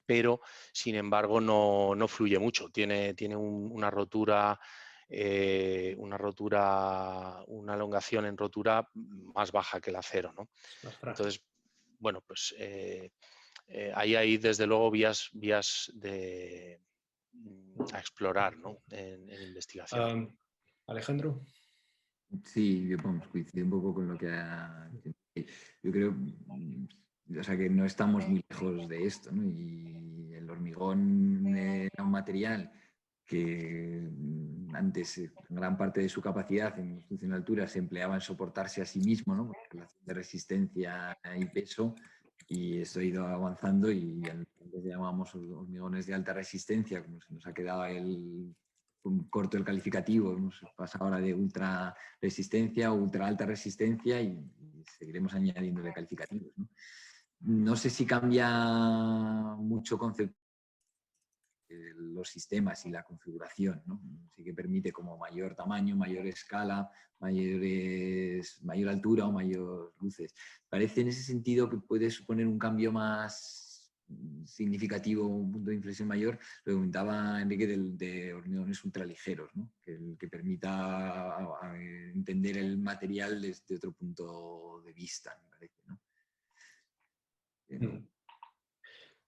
pero sin embargo no fluye mucho. Tiene una rotura, una elongación en rotura más baja que el acero, ¿no? Más frágil. Entonces, bueno, pues ahí hay desde luego vías a explorar, ¿no? en investigación. Alejandro. Sí, yo vamos, coincido un poco con lo que ha... Yo creo, o sea, que no estamos muy lejos de esto, ¿no? Y el hormigón era un material que antes, gran parte de su capacidad en función de altura se empleaba en soportarse a sí mismo, ¿no? Por relación de resistencia y peso, y esto ha ido avanzando y antes llamábamos hormigones de alta resistencia, como se nos ha quedado un corto el calificativo, hemos pasado ahora de ultra resistencia, ultra alta resistencia y seguiremos añadiéndole calificativos, ¿no? No sé si cambia mucho concepto los sistemas y la configuración, ¿no? Sí que permite como mayor tamaño, mayor escala, mayor altura o mayor luces. Parece en ese sentido que puede suponer un cambio más significativo, un punto de inflexión mayor. Lo comentaba Enrique de hormigones ultraligeros, ¿no? Que permita entender el material desde otro punto de vista, me parece, ¿no?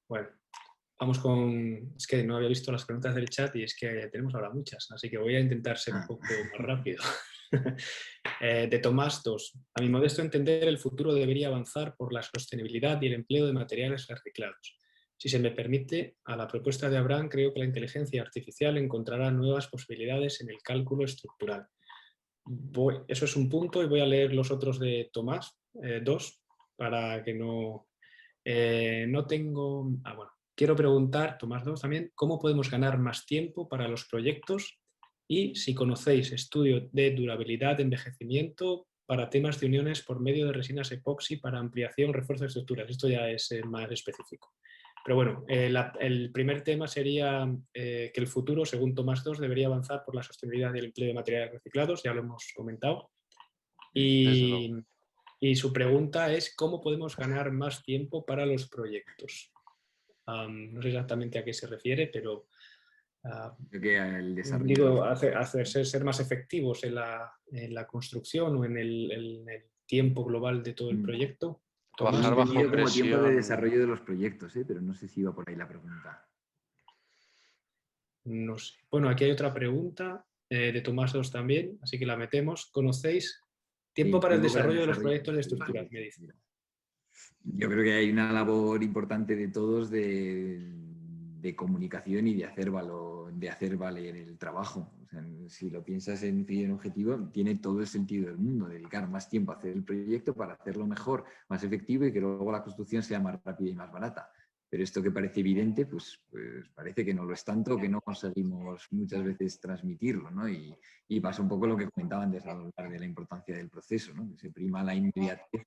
Bueno, vamos con... Es que no había visto las preguntas del chat y es que tenemos ahora muchas, así que voy a intentar ser un poco más rápido. De Tomás 2. A mi modesto entender, el futuro debería avanzar por la sostenibilidad y el empleo de materiales reciclados. Si se me permite, a la propuesta de Abraham, creo que la inteligencia artificial encontrará nuevas posibilidades en el cálculo estructural. Eso es un punto y voy a leer los otros de Tomás 2 para que no tengo... bueno. Quiero preguntar, Tomás 2 también, ¿cómo podemos ganar más tiempo para los proyectos? Y si conocéis estudio de durabilidad de envejecimiento para temas de uniones por medio de resinas epoxi para ampliación, refuerzo de estructuras. Esto ya es más específico. Pero bueno, el primer tema sería que el futuro, según Tomás 2, debería avanzar por la sostenibilidad del empleo de materiales reciclados, ya lo hemos comentado. Y su pregunta es, ¿cómo podemos ganar más tiempo para los proyectos? No sé exactamente a qué se refiere, pero Creo que el desarrollo digo, hacerse ser más efectivos en la construcción o en el tiempo global de todo el proyecto. Trabajar Hemos bajo tenido como tiempo de presión. desarrollo de los proyectos, pero no sé si iba por ahí la pregunta. No sé. Bueno, aquí hay otra pregunta de Tomás 2 también, así que la metemos. ¿Conocéis tiempo para el desarrollo de los proyectos de estructuras? Me dice. Yo creo que hay una labor importante de todos de comunicación y de hacer valer el trabajo. O sea, si lo piensas en un objetivo, tiene todo el sentido del mundo dedicar más tiempo a hacer el proyecto para hacerlo mejor, más efectivo y que luego la construcción sea más rápida y más barata. Pero esto que parece evidente, pues parece que no lo es tanto, que no conseguimos muchas veces transmitirlo, ¿no? Y pasa un poco lo que comentaba antes al hablar de la importancia del proceso, ¿no? Que se prima la inmediatez.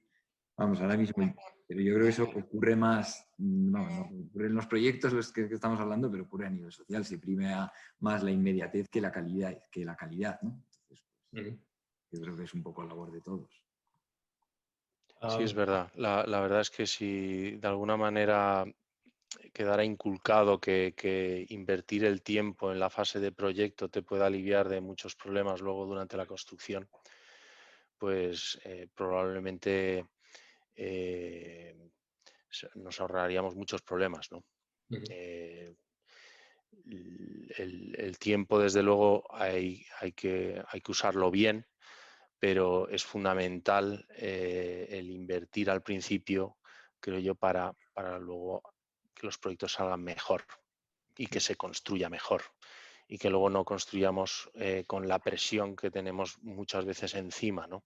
Vamos, ahora mismo, pero yo creo que eso ocurre más, no ocurre en los proyectos los que estamos hablando, pero ocurre a nivel social, se prime más la inmediatez que la calidad, ¿no? Entonces, pues, yo creo que es un poco la labor de todos. Sí, es verdad. La verdad es que si de alguna manera quedara inculcado que invertir el tiempo en la fase de proyecto te puede aliviar de muchos problemas luego durante la construcción, pues probablemente nos ahorraríamos muchos problemas, ¿no? El tiempo, desde luego, hay que usarlo bien, pero es fundamental el invertir al principio, creo yo, para luego que los proyectos salgan mejor y que se construya mejor y que luego no construyamos con la presión que tenemos muchas veces encima, ¿no?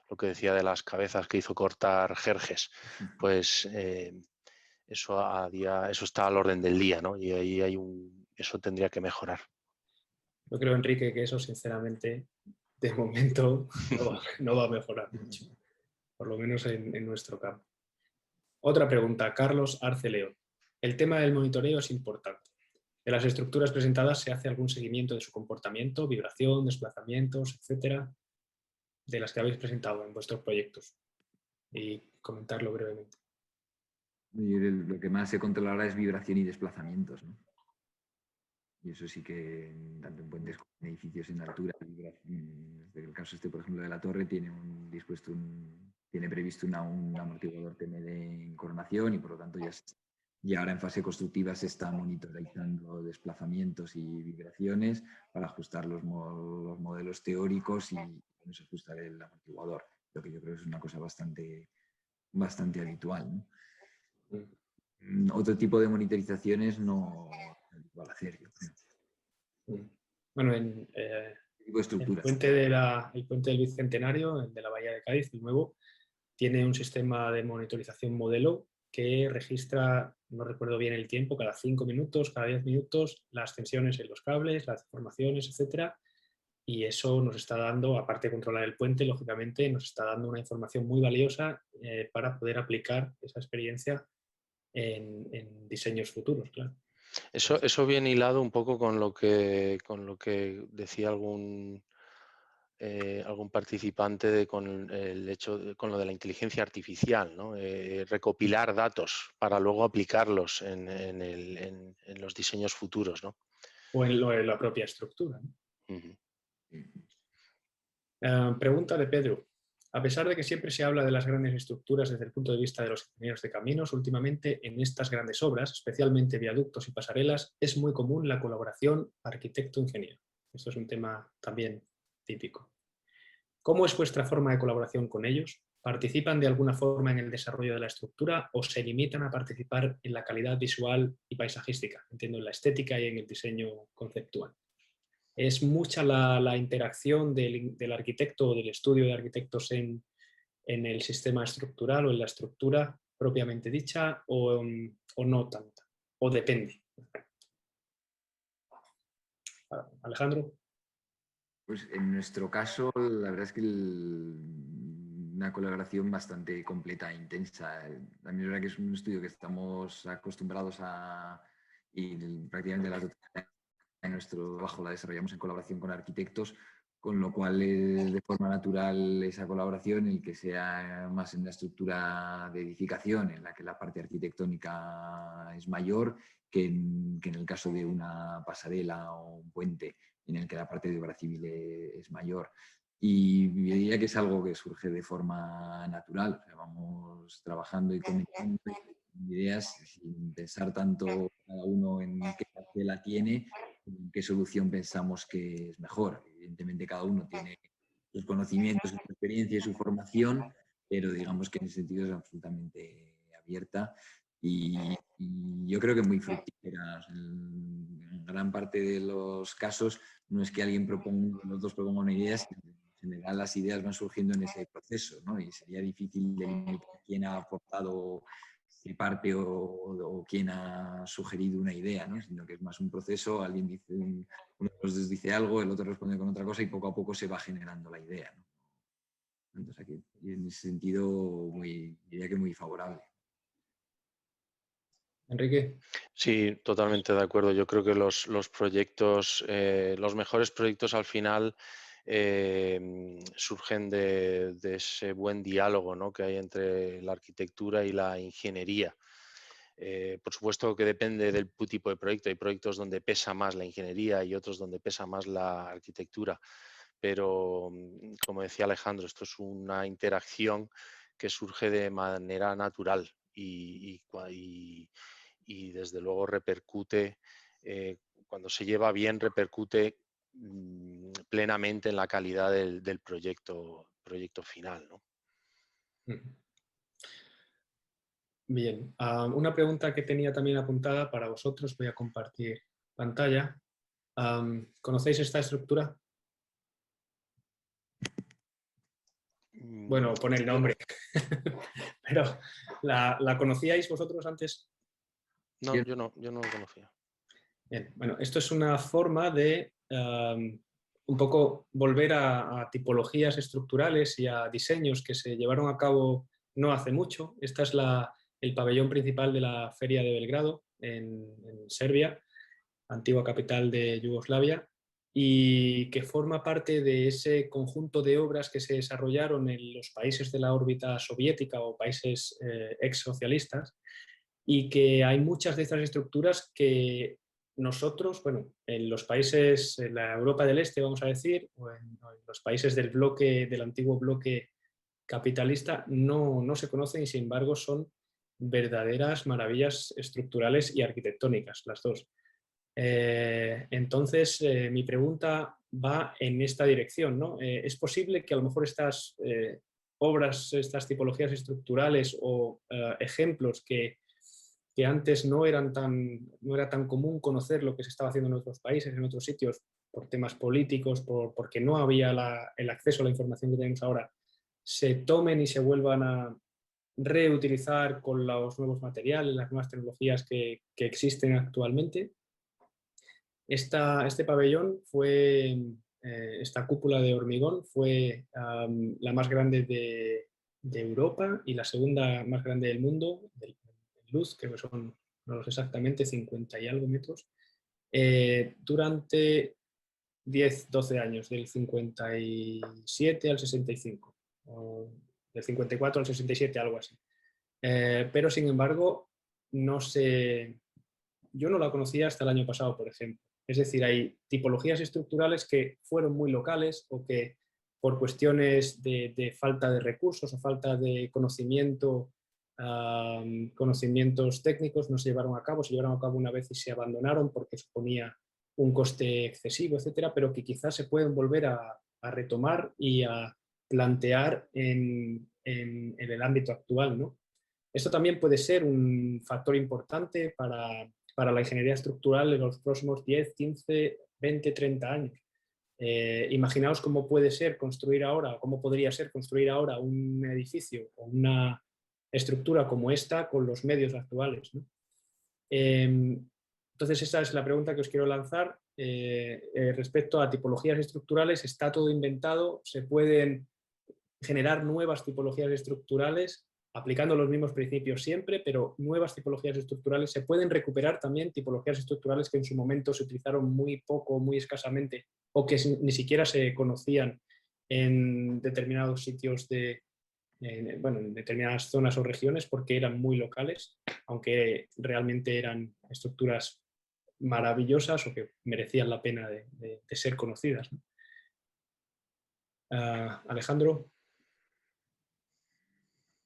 Lo que decía de las cabezas que hizo cortar Jerjes, pues eso está al orden del día, ¿no? Y ahí eso tendría que mejorar. Yo creo, Enrique, que eso, sinceramente, de momento no va a mejorar mucho, por lo menos en nuestro campo. Otra pregunta, Carlos Arce León. El tema del monitoreo es importante. ¿De las estructuras presentadas se hace algún seguimiento de su comportamiento, vibración, desplazamientos, etcétera, de las que habéis presentado en vuestros proyectos? Y comentarlo brevemente. Lo que más se controlará es vibración y desplazamientos, ¿no? Y eso sí que, tanto en puentes como en edificios en altura, desde el caso por ejemplo, de la torre, tiene previsto un amortiguador TM de incoronación y por lo tanto ya ahora en fase constructiva se está monitorizando desplazamientos y vibraciones para ajustar los modelos teóricos y no se ajustar el amortiguador, lo que yo creo que es una cosa bastante habitual, ¿no? Otro tipo de monitorizaciones no es habitual hacer, yo creo. Bueno, tipo de estructuras. el puente del Bicentenario, el de la Bahía de Cádiz, el nuevo, tiene un sistema de monitorización modelo que registra, no recuerdo bien el tiempo, cada 5 minutos, cada 10 minutos, las tensiones en los cables, las deformaciones, etcétera. Y eso nos está dando, aparte de controlar el puente, lógicamente, nos está dando una información muy valiosa para poder aplicar esa experiencia en diseños futuros, claro. Eso viene hilado un poco con lo que decía algún participante con el hecho con lo de la inteligencia artificial, ¿no? Recopilar datos para luego aplicarlos en los diseños futuros, ¿no? O en la propia estructura, ¿no? Pregunta de Pedro. A pesar de que siempre se habla de las grandes estructuras desde el punto de vista de los ingenieros de caminos, últimamente en estas grandes obras, especialmente viaductos y pasarelas, es muy común la colaboración arquitecto-ingeniero. Esto es un tema también típico. ¿Cómo es vuestra forma de colaboración con ellos? ¿Participan de alguna forma en el desarrollo de la estructura o se limitan a participar en la calidad visual y paisajística? Entiendo, en la estética y en el diseño conceptual. ¿Es mucha la interacción del arquitecto o del estudio de arquitectos en el sistema estructural o en la estructura propiamente dicha o no tanta? ¿O depende? Alejandro. Pues en nuestro caso, la verdad es que una colaboración bastante completa e intensa. También es verdad que es un estudio que estamos acostumbrados a, y prácticamente la totalidad de nuestro trabajo la desarrollamos en colaboración con arquitectos, con lo cual de forma natural esa colaboración, el que sea más en la estructura de edificación, en la que la parte arquitectónica es mayor que en el caso de una pasarela o un puente, en el que la parte de obra civil es mayor. Y yo diría que es algo que surge de forma natural. O sea, vamos trabajando y comentando ideas sin pensar tanto cada uno en qué parcela tiene, en qué solución pensamos que es mejor. Evidentemente cada uno tiene sus conocimientos, su experiencia y su formación, pero digamos que en ese sentido es absolutamente abierta y yo creo que muy fructífera. En gran parte de los casos no es que alguien proponga, los dos propongan una idea, sino que en general las ideas van surgiendo en ese proceso, ¿no? Y sería difícil delimitar quién ha aportado qué parte o quién ha sugerido una idea, ¿no? Sino que es más un proceso, alguien dice, uno de los dos dice algo, el otro responde con otra cosa y poco a poco se va generando la idea, ¿no? Entonces aquí, en ese sentido, diría que muy favorable. Enrique. Sí, totalmente de acuerdo. Yo creo que los proyectos, los mejores proyectos al final surgen de ese buen diálogo, ¿no?, que hay entre la arquitectura y la ingeniería. Por supuesto que depende del tipo de proyecto. Hay proyectos donde pesa más la ingeniería y otros donde pesa más la arquitectura. Pero, como decía Alejandro, esto es una interacción que surge de manera natural y desde luego repercute, cuando se lleva bien, repercute plenamente en la calidad del proyecto final, ¿no? Bien, una pregunta que tenía también apuntada para vosotros, voy a compartir pantalla. ¿Conocéis esta estructura? Bueno, pon el nombre. Pero, ¿la conocíais vosotros antes? No, yo no lo conocía. Bien, bueno, esto es una forma de un poco volver a tipologías estructurales y a diseños que se llevaron a cabo no hace mucho. Esta es el pabellón principal de la Feria de Belgrado, en Serbia, antigua capital de Yugoslavia, y que forma parte de ese conjunto de obras que se desarrollaron en los países de la órbita soviética o países ex-socialistas, y que hay muchas de estas estructuras que nosotros, bueno, en los países, en la Europa del Este, vamos a decir, o en los países del antiguo bloque capitalista, no se conocen y sin embargo son verdaderas maravillas estructurales y arquitectónicas, las dos. Entonces, mi pregunta va en esta dirección, ¿no? ¿Es posible que a lo mejor estas obras, estas tipologías estructurales o ejemplos que antes no era tan común conocer lo que se estaba haciendo en otros países, en otros sitios, por temas políticos, porque no había el acceso a la información que tenemos ahora, se tomen y se vuelvan a reutilizar con los nuevos materiales, las nuevas tecnologías que existen actualmente? Este pabellón esta cúpula de hormigón fue la más grande de Europa y la segunda más grande del mundo, de luz, creo que son, no lo sé exactamente, 50 y algo metros, durante 10-12 años, del 57 al 65, o del 54 al 67, algo así. Pero sin embargo, yo no la conocía hasta el año pasado, por ejemplo. Es decir, hay tipologías estructurales que fueron muy locales o que por cuestiones de falta de recursos o falta de conocimientos técnicos no se llevaron a cabo, se llevaron a cabo una vez y se abandonaron porque suponía un coste excesivo, etcétera, pero que quizás se pueden volver a retomar y a plantear en el ámbito actual, ¿no? Esto también puede ser un factor importante para la ingeniería estructural en los próximos 10, 15, 20, 30 años. Imaginaos cómo puede ser construir ahora, cómo podría ser construir ahora un edificio o una estructura como esta con los medios actuales, ¿no? Entonces esa es la pregunta que os quiero lanzar. Respecto a tipologías estructurales, ¿está todo inventado? ¿Se pueden generar nuevas tipologías estructurales aplicando los mismos principios siempre, pero nuevas tipologías estructurales? ¿Se pueden recuperar también tipologías estructurales que en su momento se utilizaron muy poco, muy escasamente, o que ni siquiera se conocían en determinados sitios bueno, en determinadas zonas o regiones porque eran muy locales, aunque realmente eran estructuras maravillosas o que merecían la pena de ser conocidas, ¿no? Alejandro.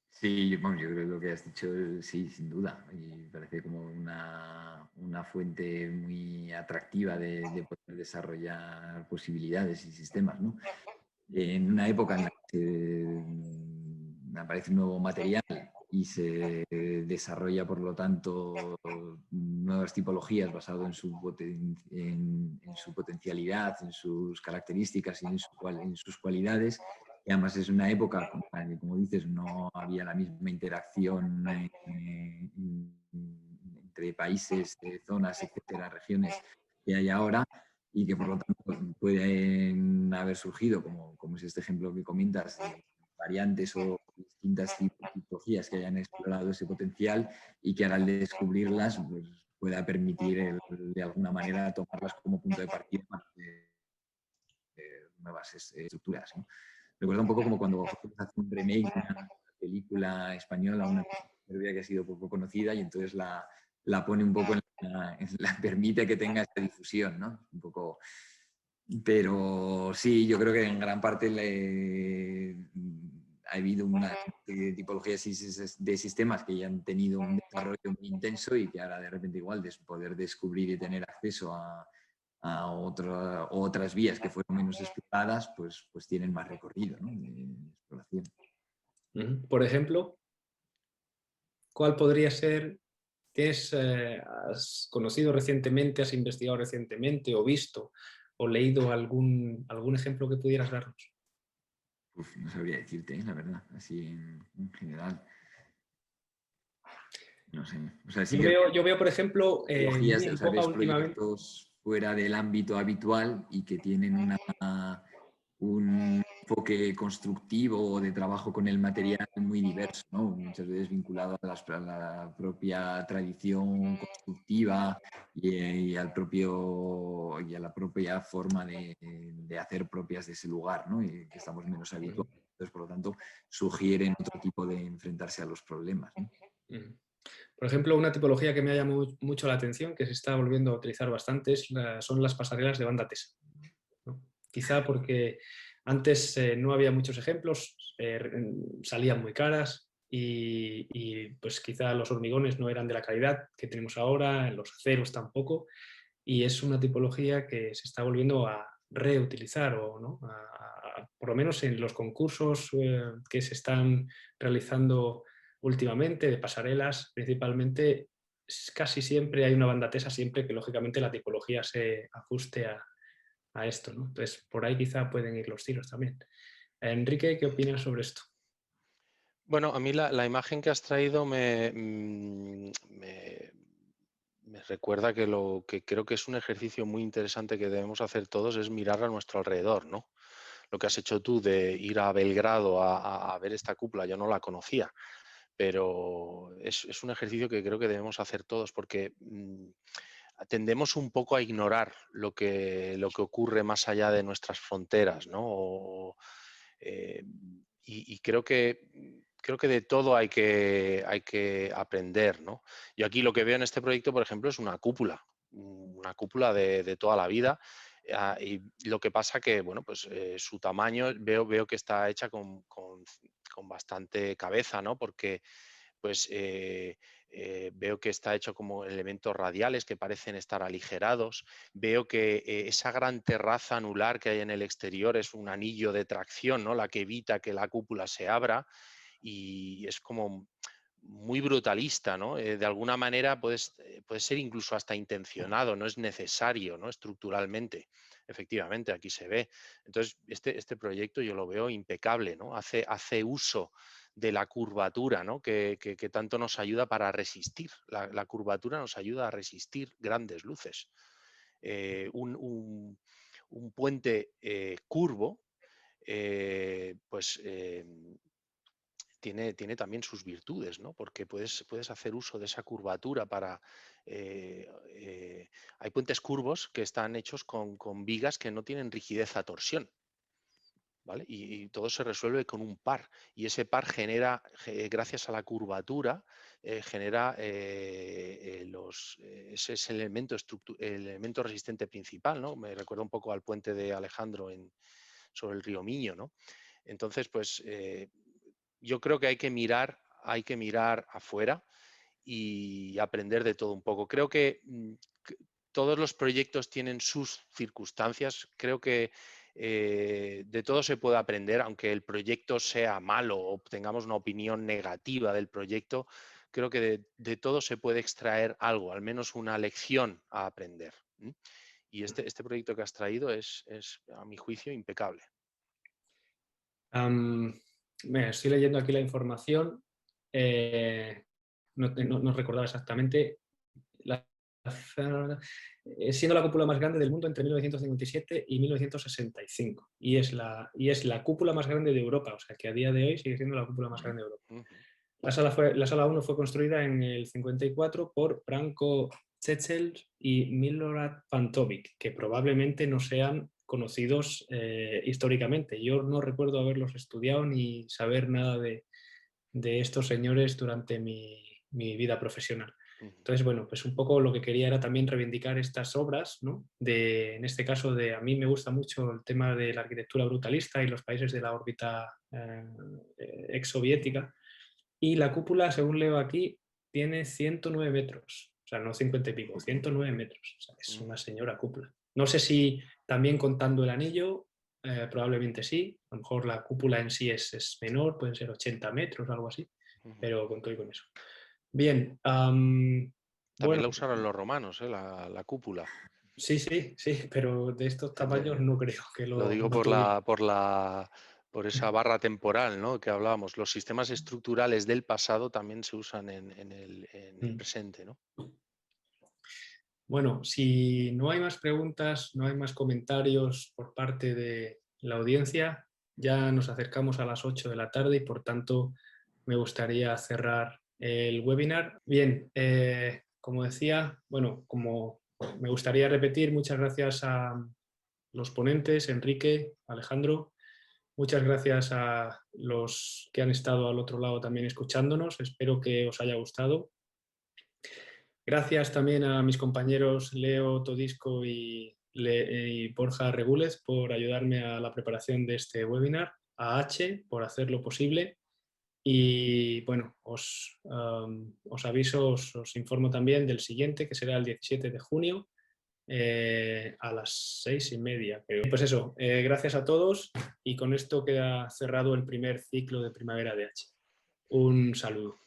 Sí, bueno, yo creo que lo que has dicho, sí, sin duda. Y parece como una fuente muy atractiva de poder desarrollar posibilidades y sistemas, ¿no? En una época en la que aparece un nuevo material y se desarrolla, por lo tanto, nuevas tipologías basado en su potencialidad, en sus características y en sus cualidades. Y además es una época en la que, como dices, no había la misma interacción entre países, zonas, etcétera, regiones que hay ahora, y que por lo tanto pueden haber surgido, como es este ejemplo que comentas, variantes o distintas tipologías que hayan explorado ese potencial y que ahora al descubrirlas pues, pueda permitir de alguna manera tomarlas como punto de partida para nuevas estructuras, ¿no? Recuerda un poco como cuando hace un remake de una película española, una película que ha sido poco conocida y entonces la pone un poco la permite que tenga esta difusión, ¿no? Un poco, pero sí, yo creo que en gran parte ha habido una tipología de sistemas que ya han tenido un desarrollo muy intenso y que ahora de repente igual de poder descubrir y tener acceso a otras vías que fueron menos exploradas, pues tienen más recorrido, ¿no? De exploración. Por ejemplo, ¿cuál podría ser que has conocido recientemente, has investigado recientemente o visto o leído algún ejemplo que pudieras darnos? No sabría decirte, la verdad, así en general. No sé. O sea, sí que Yo veo, por ejemplo, muy tipologías, o en sea, boga ves últimamente. proyectos fuera del ámbito habitual y que tienen un enfoque constructivo o de trabajo con el material muy diverso, ¿no? Muchas veces vinculado a la propia tradición constructiva y a la propia forma de hacer propias de ese lugar, ¿no? Y que estamos menos habituados. Entonces, por lo tanto, sugieren otro tipo de enfrentarse a los problemas, ¿no? Por ejemplo, una tipología que me ha llamado mucho la atención, que se está volviendo a utilizar bastante, son las pasarelas de banda tesa, ¿no? Quizá porque antes no había muchos ejemplos, salían muy caras y pues quizá los hormigones no eran de la calidad que tenemos ahora, los aceros tampoco, y es una tipología que se está volviendo a reutilizar, o, ¿no? Por lo menos en los concursos que se están realizando últimamente, de pasarelas principalmente, casi siempre hay una banda tesa, siempre que lógicamente la tipología se ajuste a esto, ¿no? Entonces, por ahí quizá pueden ir los tiros también. Enrique, ¿qué opinas sobre esto? Bueno, a mí la imagen que has traído me recuerda que lo que creo que es un ejercicio muy interesante que debemos hacer todos es mirar a nuestro alrededor, ¿no? Lo que has hecho tú de ir a Belgrado a ver esta cúpula, yo no la conocía, pero es un ejercicio que creo que debemos hacer todos porque tendemos un poco a ignorar lo que ocurre más allá de nuestras fronteras, ¿no? Y creo que de todo hay que aprender, ¿no? Yo aquí lo que veo en este proyecto, por ejemplo, es una cúpula de toda la vida. Y lo que pasa que, bueno, pues su tamaño veo que está hecha con bastante cabeza, ¿no? Porque pues Veo que está hecho como elementos radiales que parecen estar aligerados. Veo que esa gran terraza anular que hay en el exterior es un anillo de tracción, ¿no? La que evita que la cúpula se abra, y es como muy brutalista, ¿no? De alguna manera puede ser incluso hasta intencionado, no es necesario, ¿no? Estructuralmente. Efectivamente, aquí se ve. Entonces, este proyecto yo lo veo impecable, ¿no? Hace uso de la curvatura, ¿no? que tanto nos ayuda para resistir. La curvatura nos ayuda a resistir grandes luces. Un puente curvo, pues tiene también sus virtudes, ¿no? Porque puedes hacer uso de esa curvatura para... hay puentes curvos que están hechos con vigas que no tienen rigidez a torsión, ¿vale? Y todo se resuelve con un par. Y ese par genera, gracias a la curvatura, genera ese es el elemento resistente principal, ¿no? Me recuerda un poco al puente de Alejandro sobre el río Miño, ¿no? Entonces, pues yo creo que hay que mirar afuera y aprender de todo un poco. Creo que todos los proyectos tienen sus circunstancias. Creo que de todo se puede aprender, aunque el proyecto sea malo o tengamos una opinión negativa del proyecto. Creo que de todo se puede extraer algo, al menos una lección a aprender. Y este proyecto que has traído es, a mi juicio, impecable. Estoy leyendo aquí la información. No recordaba exactamente. Siendo la cúpula más grande del mundo entre 1957 y 1965. Y es la cúpula más grande de Europa. O sea, que a día de hoy sigue siendo la cúpula más grande de Europa. La sala 1 fue construida en el 54 por Branko Čečelj y Milorad Pantovic, que probablemente no sean conocidos históricamente. Yo no recuerdo haberlos estudiado ni saber nada de estos señores durante mi vida profesional. Entonces, bueno, pues un poco lo que quería era también reivindicar estas obras, ¿no? En este caso, a mí me gusta mucho el tema de la arquitectura brutalista y los países de la órbita exsoviética. Y la cúpula, según leo aquí, tiene 109 metros. O sea, no 50 y pico, 109 metros. O sea, es una señora cúpula. No sé si también contando el anillo, probablemente sí. A lo mejor la cúpula en sí es menor, pueden ser 80 metros o algo así. Pero con todo y con eso. Bien. También bueno, la usaron los romanos, la cúpula. Sí, pero de estos tamaños no creo que Lo digo por esa barra temporal, ¿no? Que hablábamos. Los sistemas estructurales del pasado también se usan en el presente, ¿no? Bueno, si no hay más preguntas, no hay más comentarios por parte de la audiencia, ya nos acercamos a las 8 de la tarde y por tanto me gustaría cerrar el webinar. Bien, como decía, bueno, como me gustaría repetir, muchas gracias a los ponentes, Enrique, Alejandro. Muchas gracias a los que han estado al otro lado también escuchándonos. Espero que os haya gustado. Gracias también a mis compañeros Leo Todisco y Borja Regúlez por ayudarme a la preparación de este webinar, a H por hacerlo posible y bueno, os aviso, os informo también del siguiente, que será el 17 de junio a las 6:30. Pues eso, gracias a todos y con esto queda cerrado el primer ciclo de Primavera de H. Un saludo.